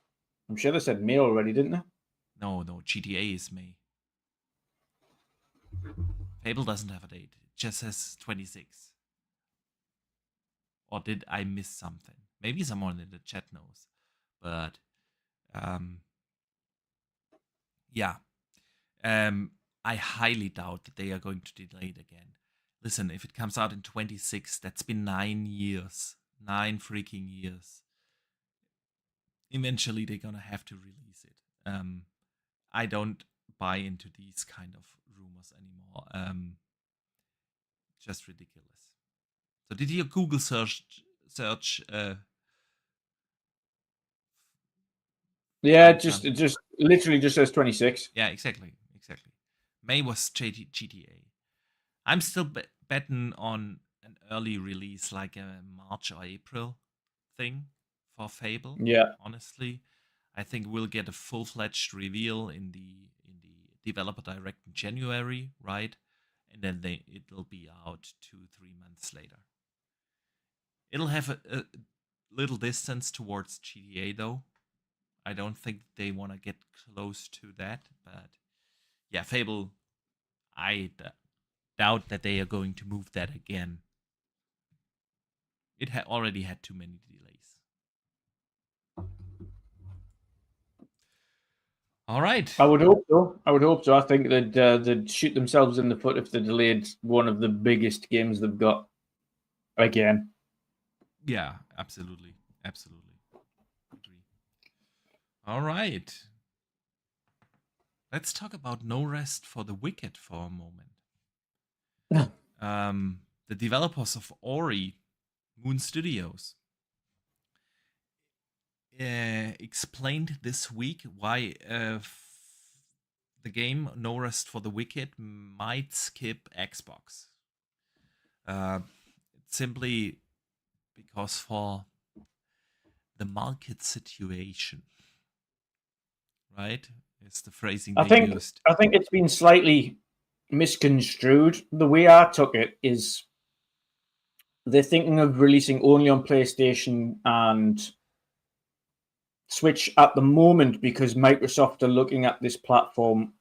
I'm sure they said May already, didn't they? No, GTA is May. Fable doesn't have a date, it just says 26. Or did I miss something? Maybe someone in the chat knows. But, I highly doubt that they are going to delay it again. Listen, if it comes out in 26, that's been 9 years. 9 freaking years. Eventually, they're gonna have to release it. I don't buy into these kind of rumors anymore. Just ridiculous. So did you Google search just literally just says 26. Yeah, exactly. May was GTA. I'm still betting on an early release, like a March or April thing for Fable. Yeah. Honestly, I think we'll get a full-fledged reveal in the developer direct in January, right? And then it'll be out 2-3 months later. It'll have a little distance towards GTA, though. I don't think they want to get close to that. But yeah, Fable, I doubt that they are going to move that again. It already had too many delays. All right. I would hope so. I think they'd shoot themselves in the foot if they delayed one of the biggest games they've got again. Yeah, absolutely. All right. Let's talk about No Rest for the Wicked for a moment. The developers of Ori, Moon Studios, explained this week why the game No Rest for the Wicked might skip Xbox. Simply because for the market situation, right? Is the phrasing they used. I think it's been slightly misconstrued. The way I took it is they're thinking of releasing only on PlayStation and Switch at the moment because Microsoft are looking at this platform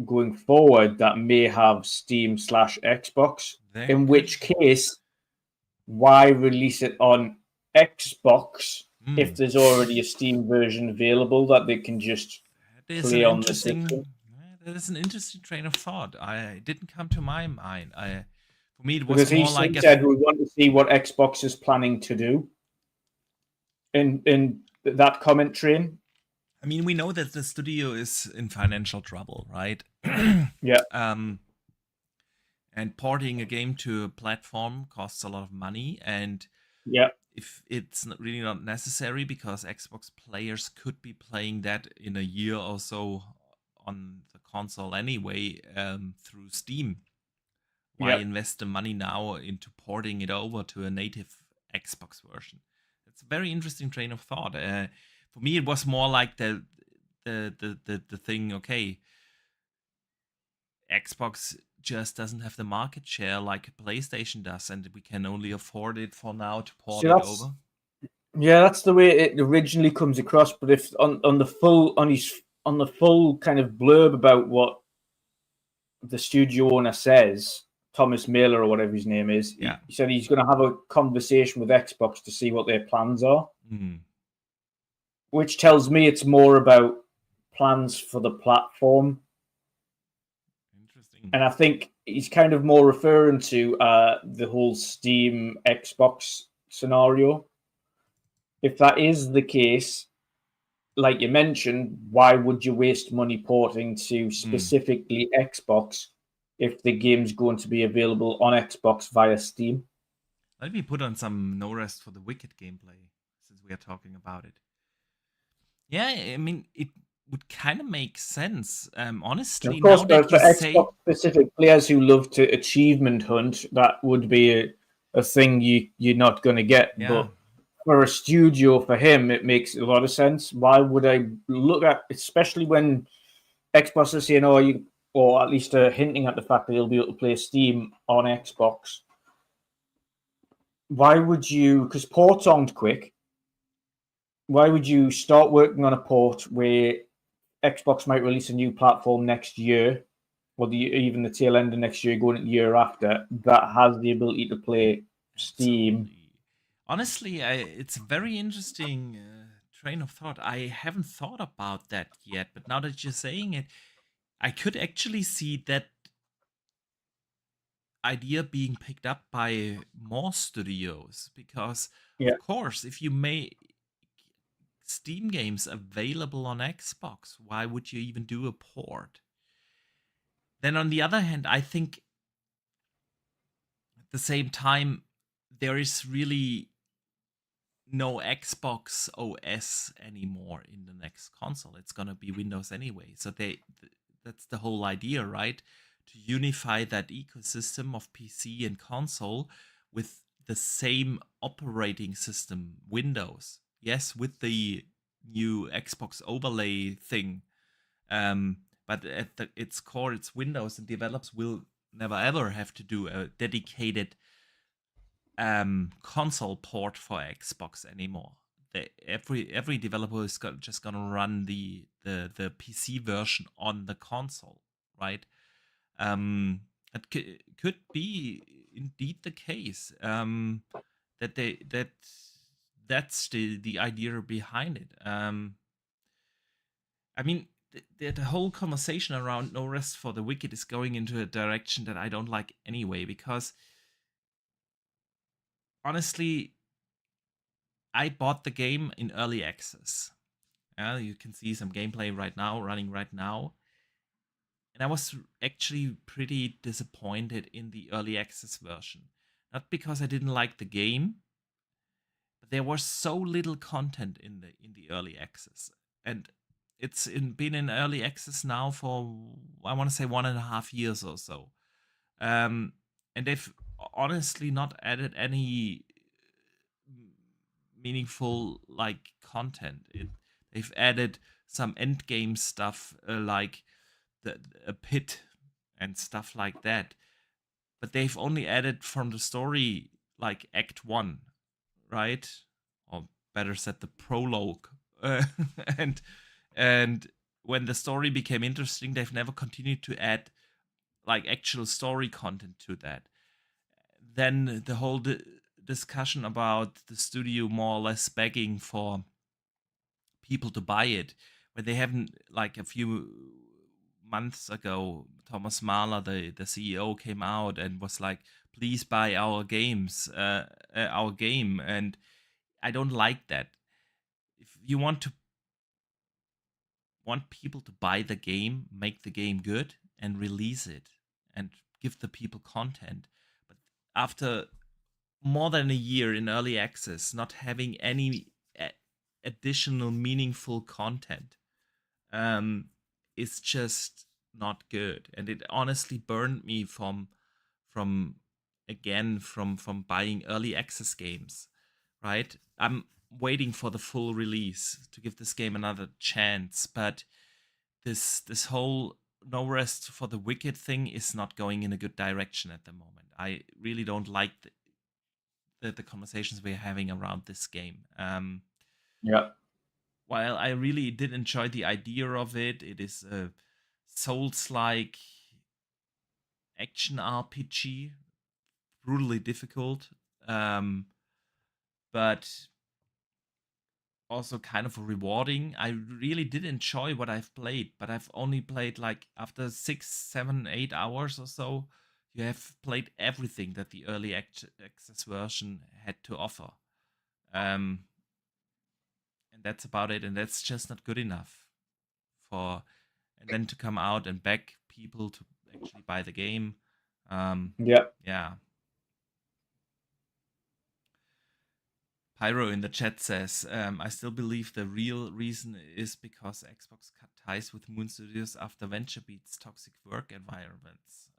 going forward that may have Steam/Xbox. In which case, why release it on Xbox if there's already a Steam version available that they can just play on the system? That is an interesting train of thought. It didn't come to my mind. For me, it was Because more like he said we want to see what Xbox is planning to do in that comment train. I mean, we know that the studio is in financial trouble, right? Yeah. And porting a game to a platform costs a lot of money, and yeah, if it's really not necessary, because Xbox players could be playing that in a year or so on the console anyway, through Steam. Why invest the money now into porting it over to a native Xbox version? It's a very interesting train of thought. For me, it was more like the thing. Okay, Xbox just doesn't have the market share like PlayStation does, and we can only afford it for now to port it over. Yeah, that's the way it originally comes across. But if on the full kind of blurb about what the studio owner says, Thomas Miller or whatever his name is, he said he's going to have a conversation with Xbox to see what their plans are, which tells me it's more about plans for the platform. Interesting. And I think he's kind of more referring to the whole Steam Xbox scenario. If that is the case, like you mentioned, why would you waste money porting to specifically Xbox if the game's going to be available on Xbox via Steam? Let me put on some No Rest for the Wicked gameplay, since we are talking about it. Yeah, I mean, it would kind of make sense. Honestly, of course, now that for you say Xbox-specific players who love to achievement hunt, that would be a thing you're not going to get. Yeah. But for a studio, for him, it makes a lot of sense. Why would I look at, especially when Xbox is saying, or at least hinting at the fact that you'll be able to play Steam on Xbox. Why would you, because ports aren't quick, why would you start working on a port where Xbox might release a new platform next year, or even the tail end of next year, going into the year after, that has the ability to play Steam? Absolutely. Honestly, it's a very interesting train of thought. I haven't thought about that yet, but now that you're saying it, I could actually see that idea being picked up by more studios, because of course, if you make Steam games available on Xbox, why would you even do a port? Then on the other hand, I think at the same time, there is really no Xbox OS anymore in the next console. It's gonna be Windows anyway. So that's the whole idea, right? To unify that ecosystem of PC and console with the same operating system, Windows. Yes, with the new Xbox overlay thing. But at its core, it's Windows, and developers will never ever have to do a dedicated console port for Xbox anymore. Every developer is just gonna run the PC version on the console, right? It could be indeed the case that's the idea behind it. I mean, the whole conversation around No Rest for the Wicked is going into a direction that I don't like anyway, because honestly, I bought the game in early access, You can see some gameplay right now, running right now. And I was actually pretty disappointed in the early access version. Not because I didn't like the game, but there was so little content in the early access. And it's been in early access now for, I want to say, 1.5 years or so. And they've honestly not added any meaningful like content. They've added some end game stuff like a pit and stuff like that, but they've only added from the story like Act 1, right? Or better said, the prologue. And and when the story became interesting, they've never continued to add like actual story content to that. Then the whole discussion about the studio more or less begging for people to buy it, when they haven't, like a few months ago, Thomas Mahler, the CEO, came out and was like, please buy our games, our game. And I don't like that. If you want people to buy the game, make the game good and release it and give the people content. But after more than a year in early access, not having any additional meaningful content, is just not good. And it honestly burned me from buying early access games, right? I'm waiting for the full release to give this game another chance, but this whole no rest for the wicked thing is not going in a good direction at the moment. I really don't like the conversations we're having around this game. Yeah. While I really did enjoy the idea of it, it is a Souls-like action RPG, brutally difficult, but also kind of rewarding. I really did enjoy what I've played, but I've only played like after 6, 7, 8 hours or so. You have played everything that the early access version had to offer. And that's about it. And that's just not good enough and then to come out and beg people to actually buy the game. Yeah. Pyro in the chat says, I still believe the real reason is because Xbox cut ties with Moon Studios after VentureBeat's toxic work environments,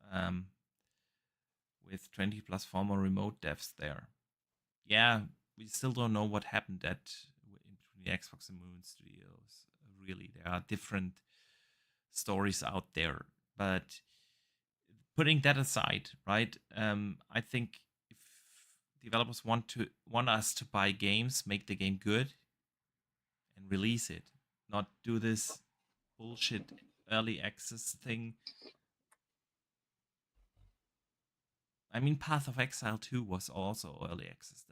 with 20 plus former remote devs there. Yeah, we still don't know what happened between Xbox and Moon Studios. Really, there are different stories out there. But putting that aside, right? I think if developers want us to buy games, make the game good, and release it, not do this bullshit early access thing. I mean, Path of Exile 2 was also early access.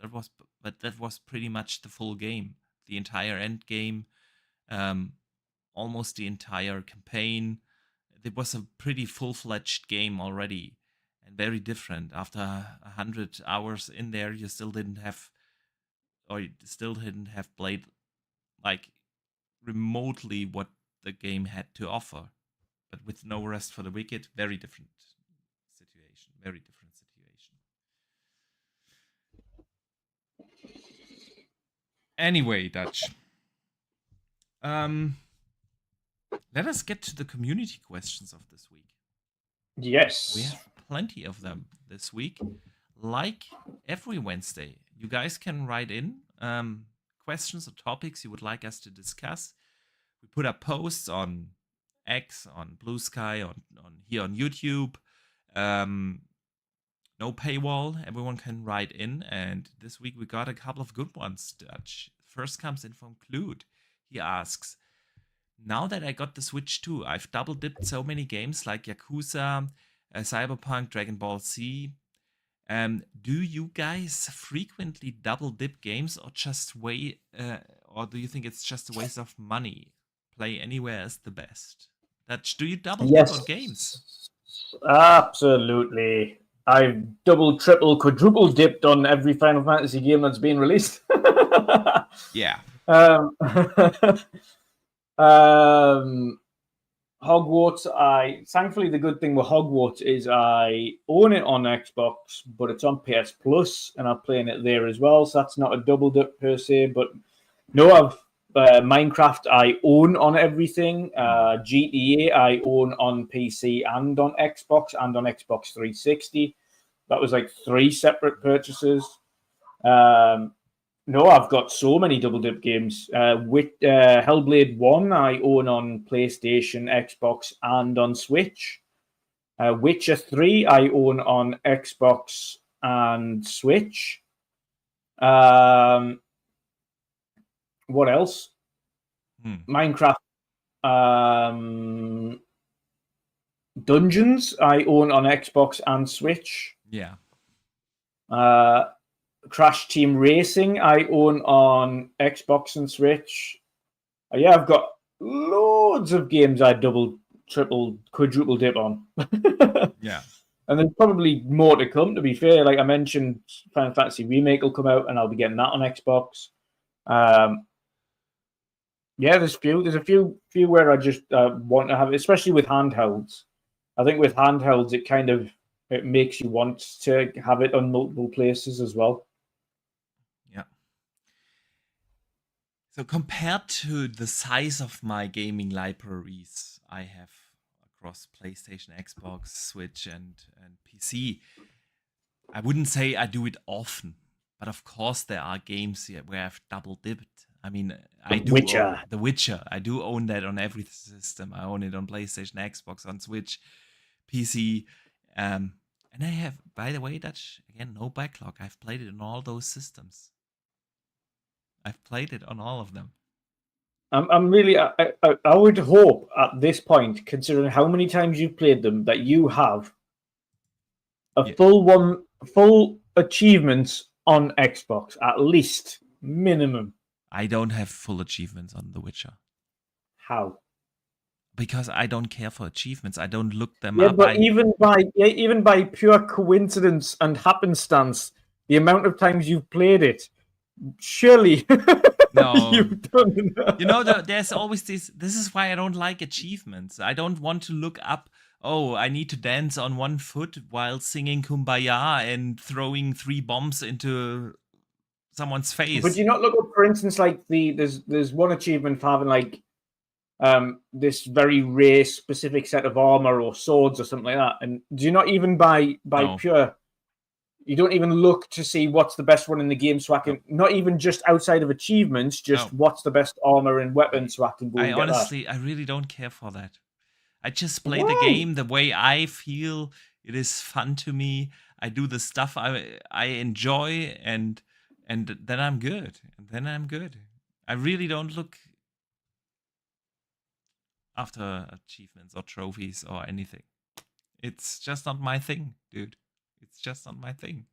But that was pretty much the full game, the entire end game, almost the entire campaign. It was a pretty full-fledged game already, and very different. After 100 hours in there, you still didn't have played like remotely what the game had to offer. But with No Rest for the Wicked, very different situation. Very different situation. Anyway, Dutch. Let us get to the community questions of this week. Yes. We have plenty of them this week. Like every Wednesday, you guys can write in questions or topics you would like us to discuss. We put up posts on X, on Blue Sky, on here on YouTube. No paywall. Everyone can write in. And this week we got a couple of good ones, Dutch. First comes in from Clued. He asks, now that I got the Switch 2, I've double dipped so many games like Yakuza, Cyberpunk, Dragon Ball Z. Do you guys frequently double dip games, or or do you think it's just a waste of money? Play anywhere is the best. Do you double dip on games? Absolutely. I've double, triple, quadruple dipped on every Final Fantasy game that's been released. Yeah. Hogwarts. I thankfully the good thing with Hogwarts is I own it on Xbox, but it's on PS Plus, and I'm playing it there as well. So that's not a double dip per se. But no, I've Minecraft. I own on everything. GTA I own on PC and on Xbox and on Xbox 360. That was like 3 separate purchases. No, I've got so many double dip games. With Hellblade 1, I own on PlayStation, Xbox, and on Switch. Witcher 3, I own on Xbox and Switch. What else? Minecraft Dungeons, I own on Xbox and Switch. Yeah. Crash Team Racing, I own on Xbox and Switch. Yeah, I've got loads of games I double, triple, quadruple dip on. Yeah. And there's probably more to come, to be fair. Like I mentioned, Final Fantasy Remake will come out, and I'll be getting that on Xbox. Yeah, there's a few where I just want to have it, especially with handhelds. I think with handhelds, it makes you want to have it on multiple places as well. Yeah. So compared to the size of my gaming libraries I have across PlayStation, Xbox, Switch, and PC, I wouldn't say I do it often. But of course, there are games here where I've double dipped. I mean, I do Witcher. The Witcher. I do own that on every system. I own it on PlayStation, Xbox, on Switch, PC. And I have, by the way, Dutch, again, no backlog. I've played it on all those systems. I've played it on all of them. I'm really. I would hope at this point, considering how many times you've played them, that you have a full achievements on Xbox, at least minimum. I don't have full achievements on The Witcher. How? Because I don't care for achievements. I don't look them Yeah, up. but even by pure coincidence and happenstance, the amount of times you've played it, surely No. you've done. You know, there's always this. This is why I don't like achievements. I don't want to look up. Oh, I need to dance on one foot while singing "Kumbaya" and throwing 3 bombs into someone's face. But do you not look up, for instance, like there's one achievement for having like this very rare specific set of armor or swords or something like that, and do you not even by No. pure, you don't even look to see what's the best one in the game, so I can not even just outside of achievements, just what's the best armor and weapon, so I can go. I honestly, I really don't care for that. I just play the game the way I feel. It is fun to me. I do the stuff I enjoy, and then I'm good. I really don't look after achievements or trophies or anything. It's just not my thing, dude. It's just not my thing.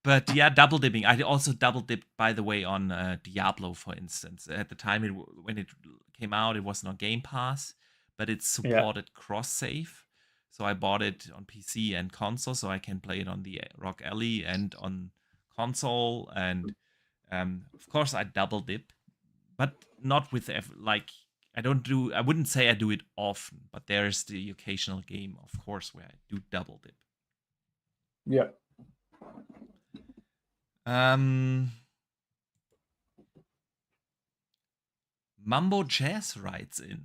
But yeah, double dipping. I also double dipped, by the way, on Diablo, for instance. At the time when it came out, it wasn't on Game Pass, but it supported cross save. So I bought it on PC and console, so I can play it on the Rock Alley and on console. And of course, I double dip, but not with I wouldn't say I do it often, but there's the occasional game, of course, where I do double dip. Yeah. Mambo Jazz writes in,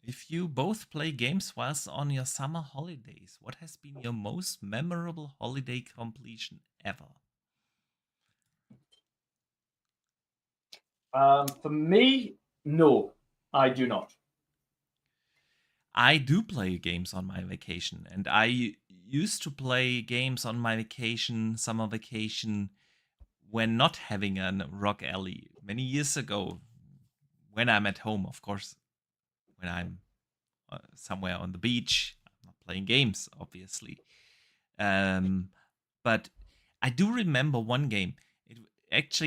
if you both play games whilst on your summer holidays, what has been your most memorable holiday completion ever? For me, no, I do not. I do play games on my vacation, and I used to play games on my vacation, summer vacation, when not having a Rock Alley many years ago. When I'm at home, of course, when I'm somewhere on the beach, I'm not playing games, obviously. But I do remember one game. It's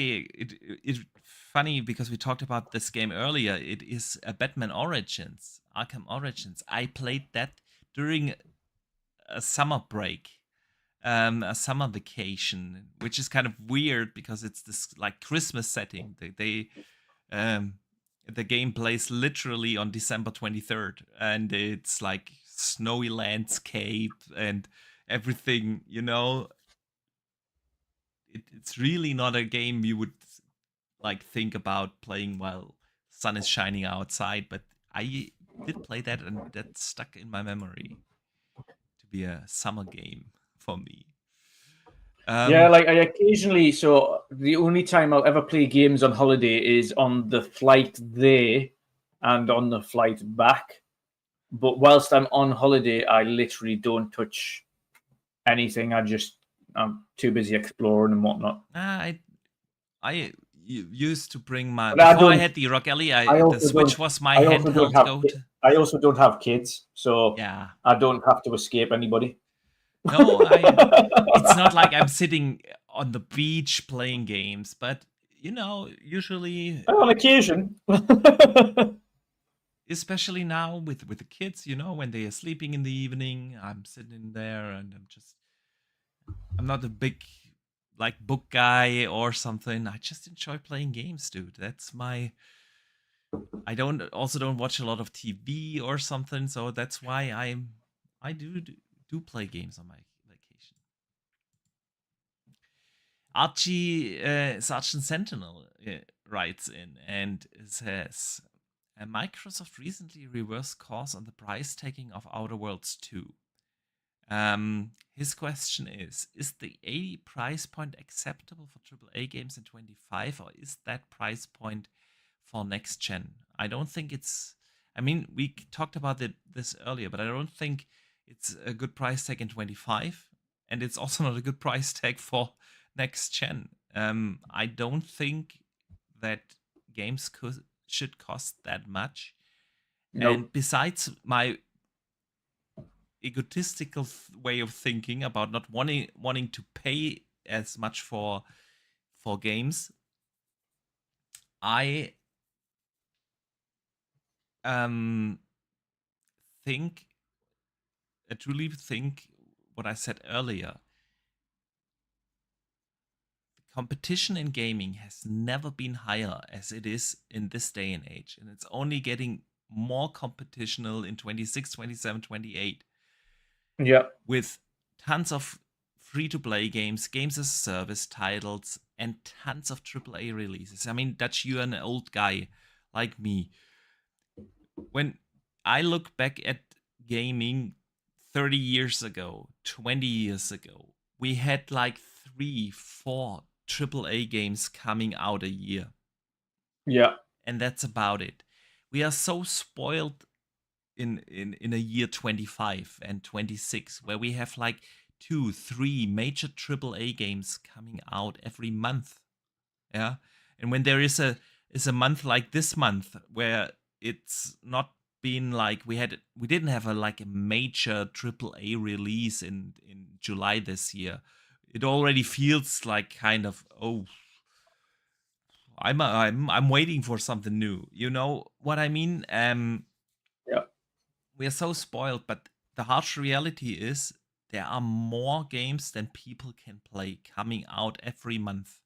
funny because we talked about this game earlier. It is a Batman Origins, Arkham Origins. I played that during a summer break, a summer vacation, which is kind of weird because it's this like Christmas setting. The game plays literally on December 23rd, and it's like snowy landscape and everything, it's really not a game you would like think about playing while sun is shining outside, but I did play that and that stuck in my memory to be a summer game for me. Yeah, like I occasionally. So the only time I'll ever play games on holiday is on the flight there and on the flight back. But whilst I'm on holiday, I literally don't touch anything. I'm too busy exploring and whatnot. I used to bring my But before I had the Rock Alley. The Switch was my I also don't handheld have. go-to. I also don't have kids, so Yeah, I don't have to escape anybody. no, it's not like I'm sitting on the beach playing games, but usually, On occasion. especially now with the kids, when they are sleeping in the evening, I'm sitting there and I'm not a big like book guy or something. I just enjoy playing games, dude. That's my. I don't watch a lot of TV or something, so that's why I do play games on my vacation. Archie Sergeant Sentinel writes in and says, Microsoft recently reversed course on the price tagging of Outer Worlds 2. His question is the 80 price point acceptable for AAA games in 25, or is that price point for next gen? I don't think it's. I mean, we talked about this earlier, but I don't think it's a good price tag in 25, and it's also not a good price tag for next gen. I don't think that games should cost that much. Nope. And besides my egotistical way of thinking about not wanting to pay as much for games, I truly think what I said earlier. The competition in gaming has never been higher as it is in this day and age, and it's only getting more competitional in 26, 27, 28. Yeah. With tons of free-to-play games as a service titles, and tons of AAA releases. I mean, Dutch, you're an old guy like me. When I look back at gaming 30 years ago, 20 years ago, we had like 3, 4 AAA games coming out a year. Yeah. And that's about it. We are so spoiled in a year 25 and 26 where we have like 2, 3 major AAA games coming out every month. Yeah. And when there is a month like this month where it's not been like we didn't have a major AAA release in July this year. It already feels like kind of, oh, I'm waiting for something new. You know what I mean? Yeah. We are so spoiled, but the harsh reality is there are more games than people can play coming out every month.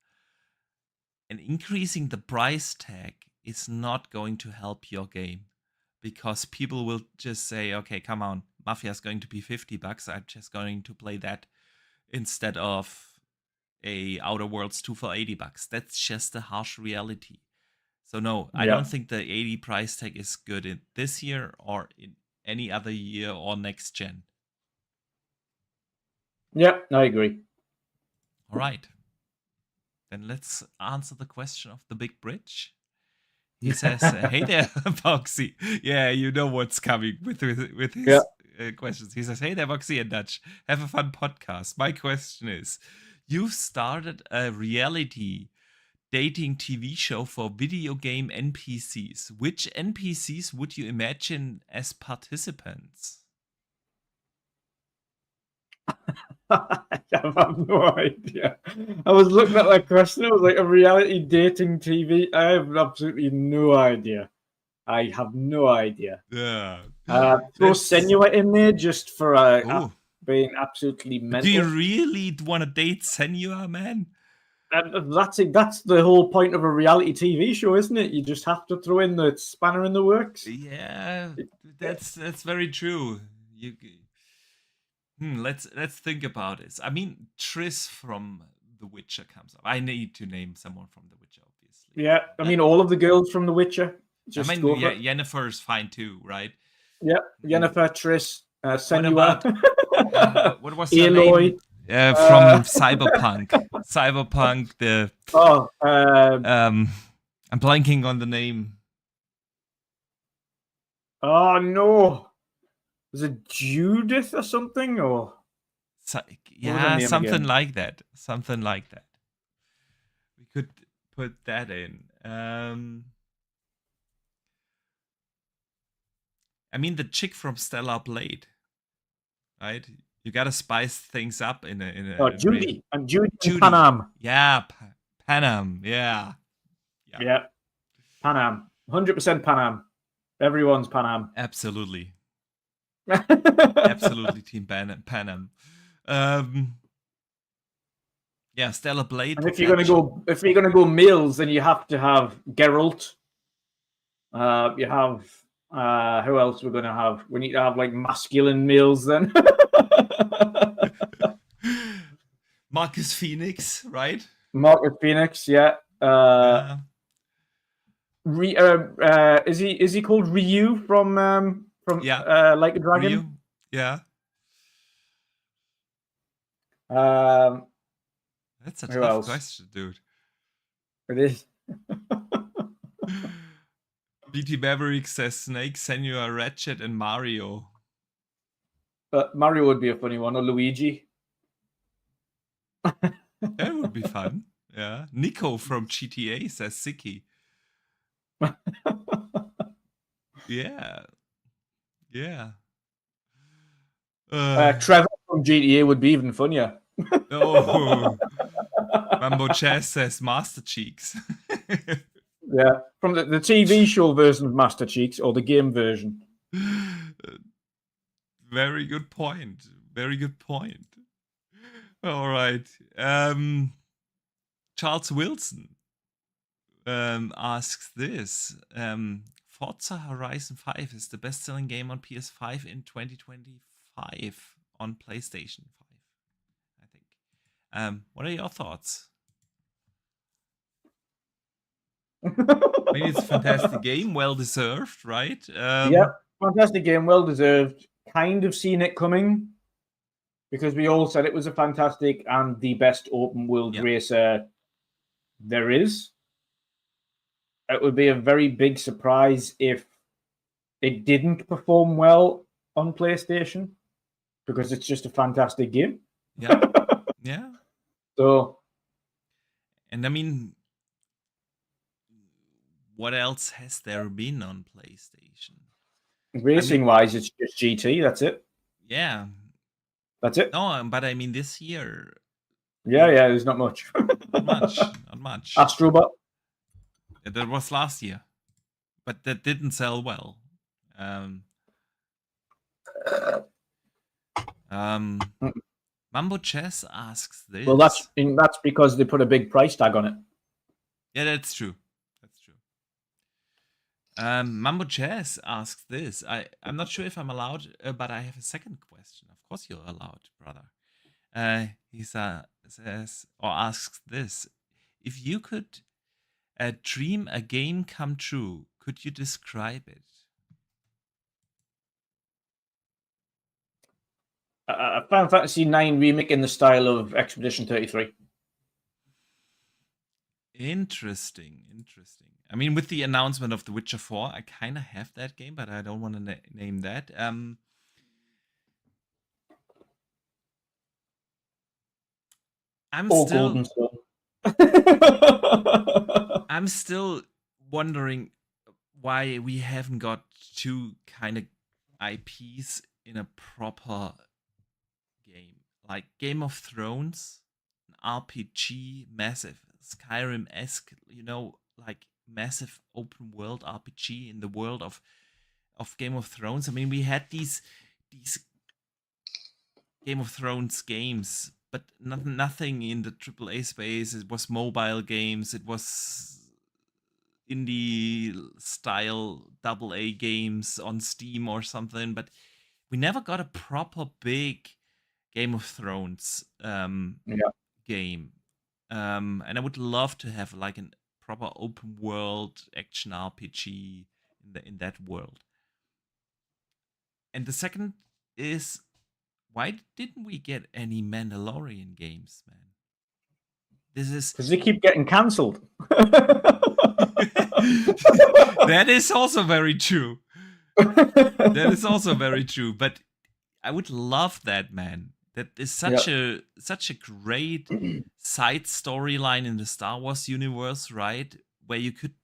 And increasing the price tag is not going to help your game, because people will just say, okay, come on, Mafia is going to be $50. I'm just going to play that instead of a Outer Worlds 2 for $80. That's just the harsh reality. So no, I don't think the 80 price tag is good in this year or in any other year or next gen. Yeah, I agree. All right. Then let's answer the question of the big bridge. He says, hey there, Boxy. Yeah, you know what's coming with his questions. He says, hey there, Boxy and Dutch. Have a fun podcast. My question is, you've started a reality dating TV show for video game NPCs. Which NPCs would you imagine as participants? I have no idea. I was looking at that question. It was like a reality dating TV. I have absolutely no idea. I have no idea. Yeah. Throw Senua in there just for Oh. being absolutely mental. Do you really want to date Senua, man? That's it. That's the whole point of a reality TV show, isn't it? You just have to throw in the spanner in the works. Yeah, that's very true. Let's think about this. I mean, Triss from The Witcher comes up. I need to name someone from The Witcher, obviously. Yeah, I mean, all of the girls from The Witcher. Just I mean, go for it. Yennefer's fine too, right? Yeah, Yennefer, Triss, What Senua, about what was her Aloy. name? From Cyberpunk. Cyberpunk. I'm blanking on the name. Oh no, was it Judith or something? Or yeah, something again? like that. Something like that. We could put that in. I mean, the chick from Stellar Blade, right? You gotta spice things up in a. Oh, Judy. And Judy. Judy. Panam. Yeah, Panam. Yeah. Yeah. Panam. 100% Panam. Everyone's Panam. Absolutely. Absolutely, Team Panam. Yeah, Stellar Blade. And if you're gonna go males, then you have to have Geralt. You have who else we're gonna have? We need to have like masculine males then. Marcus Phoenix, right? Marcus Phoenix, yeah. Is he called Ryu from Like a Dragon? Ryu, yeah. That's a tough question, dude. It is. BT Maverick says Snake, Senua, Ratchet, and Mario. Mario would be a funny one, or Luigi. That would be fun. Yeah. Nico from GTA says Siki. Yeah. Yeah. Trevor from GTA would be even funnier. Oh. Mambo Chess says Master Cheeks. Yeah, from the TV show version of Master Cheeks or the game version. Very good point. Very good point. All right. Charles Wilson asks this. Forza Horizon 5 is the best-selling game on PS5 in 2025 on PlayStation 5, I think. What are your thoughts? I mean, it's a fantastic game, well-deserved, right? Yeah, fantastic game, well-deserved. Kind of seen it coming because we all said it was a fantastic and the best open-world racer there is. It would be a very big surprise if it didn't perform well on PlayStation because it's just a fantastic game. Yeah. Yeah. So, and I mean, what else has there been on PlayStation? Racing-wise, it's just GT. That's it. Yeah. That's it. No, but I mean this year. Yeah, there's not much. Not much. Astrobot. That was last year, but that didn't sell well. Mambo Chess asks this. Well, that's because they put a big price tag on it. Yeah, that's true. That's true. Mambo Chess asks this. I'm not sure if I'm allowed, but I have a second question. Of course you're allowed, brother. He says or asks this: if you could dream a game come true, could you describe it? Final Fantasy IX remake in the style of Expedition 33. Interesting. I mean, with the announcement of The Witcher 4, I kind of have that game, but I don't want to name that. I'm still wondering why we haven't got two kind of IPs in a proper game. Like Game of Thrones, an RPG, massive Skyrim-esque, like massive open world RPG in the world of Game of Thrones. I mean, we had these Game of Thrones games but nothing in the AAA space. It was mobile games. It was indie style AA games on Steam or something, but we never got a proper big Game of Thrones game. And I would love to have like a proper open world action RPG in that world. And the second is, why didn't we get any Mandalorian games, man? This is because they keep getting cancelled. That is also very true. That is also very true. But I would love that, man. That is such a great side storyline in the Star Wars universe, right? Where you could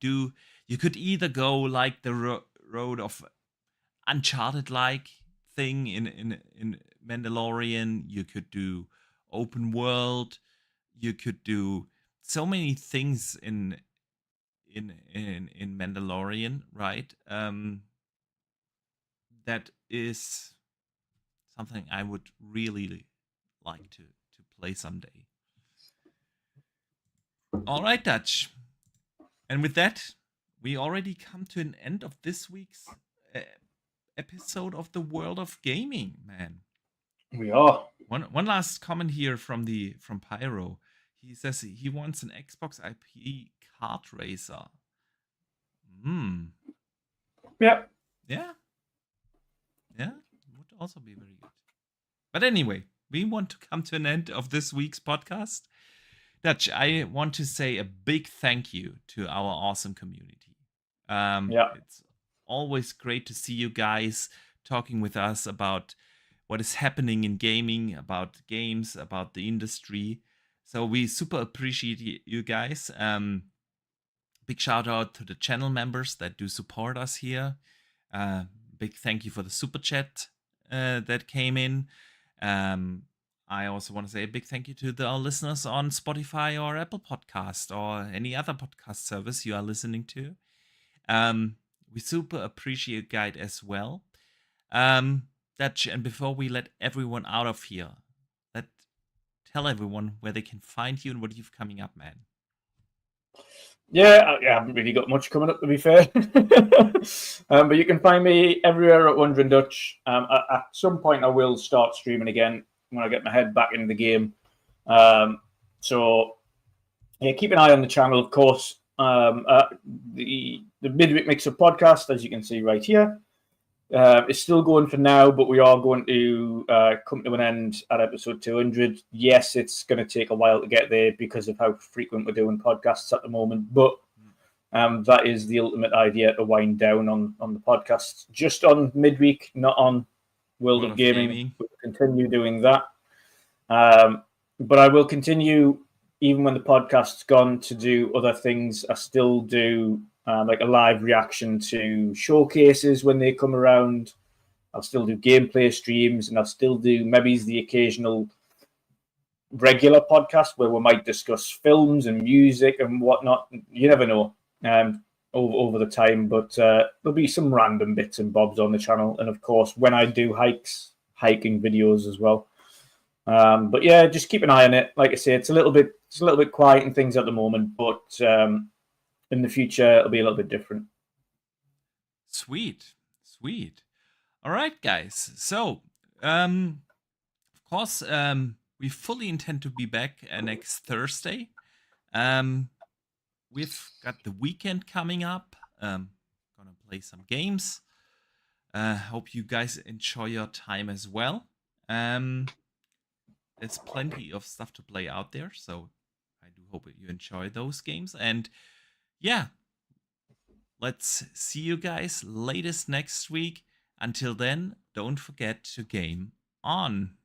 either go like the road of Uncharted like thing in Mandalorian. You could do open world. You could do so many things in Mandalorian, right? That is something I would really like to play someday. All right, Dutch. And with that, we already come to an end of this week's episode of the World of Gaming, man. We are. One last comment here from Pyro. He says he wants an Xbox IP kart racer. Yeah. Yeah. Yeah. Would also be very good. But anyway, we want to come to an end of this week's podcast. Dutch, I want to say a big thank you to our awesome community. It's always great to see you guys talking with us about what is happening in gaming, about games, about the industry. So we super appreciate you guys. Big shout out to the channel members that do support us here. Big thank you for the super chat that came in. I also want to say a big thank you to our listeners on Spotify or Apple Podcast or any other podcast service you are listening to. We super appreciate Guide as well. Dutch, and before we let everyone out of here, tell everyone where they can find you and what you've coming up, man. Yeah, I haven't really got much coming up, to be fair. But you can find me everywhere at Wondering Dutch. At some point, I will start streaming again when I get my head back into the game. So, yeah, keep an eye on the channel, of course. The Midweek Mix-Up podcast, as you can see right here, is still going for now, but we are going to come to an end at episode 200. Yes, it's going to take a while to get there because of how frequent we're doing podcasts at the moment, but that is the ultimate idea, to wind down on the podcast, just on midweek, not on World of Gaming. We'll continue doing that. But I will continue, even when the podcast's gone, to do other things. I still do like a live reaction to showcases when they come around. I'll still do gameplay streams, and I'll still do maybe the occasional regular podcast where we might discuss films and music and whatnot. You never know over the time, but there'll be some random bits and bobs on the channel. And of course, when I do hiking videos as well. But yeah, just keep an eye on it. Like I say, it's a little bit quiet and things at the moment, but in the future it'll be a little bit different. Sweet. All right, guys. So, of course, we fully intend to be back next Thursday. We've got the weekend coming up. Gonna play some games. Hope you guys enjoy your time as well. There's plenty of stuff to play out there, so I do hope that you enjoy those games. And yeah, let's see you guys latest next week. Until then, don't forget to game on.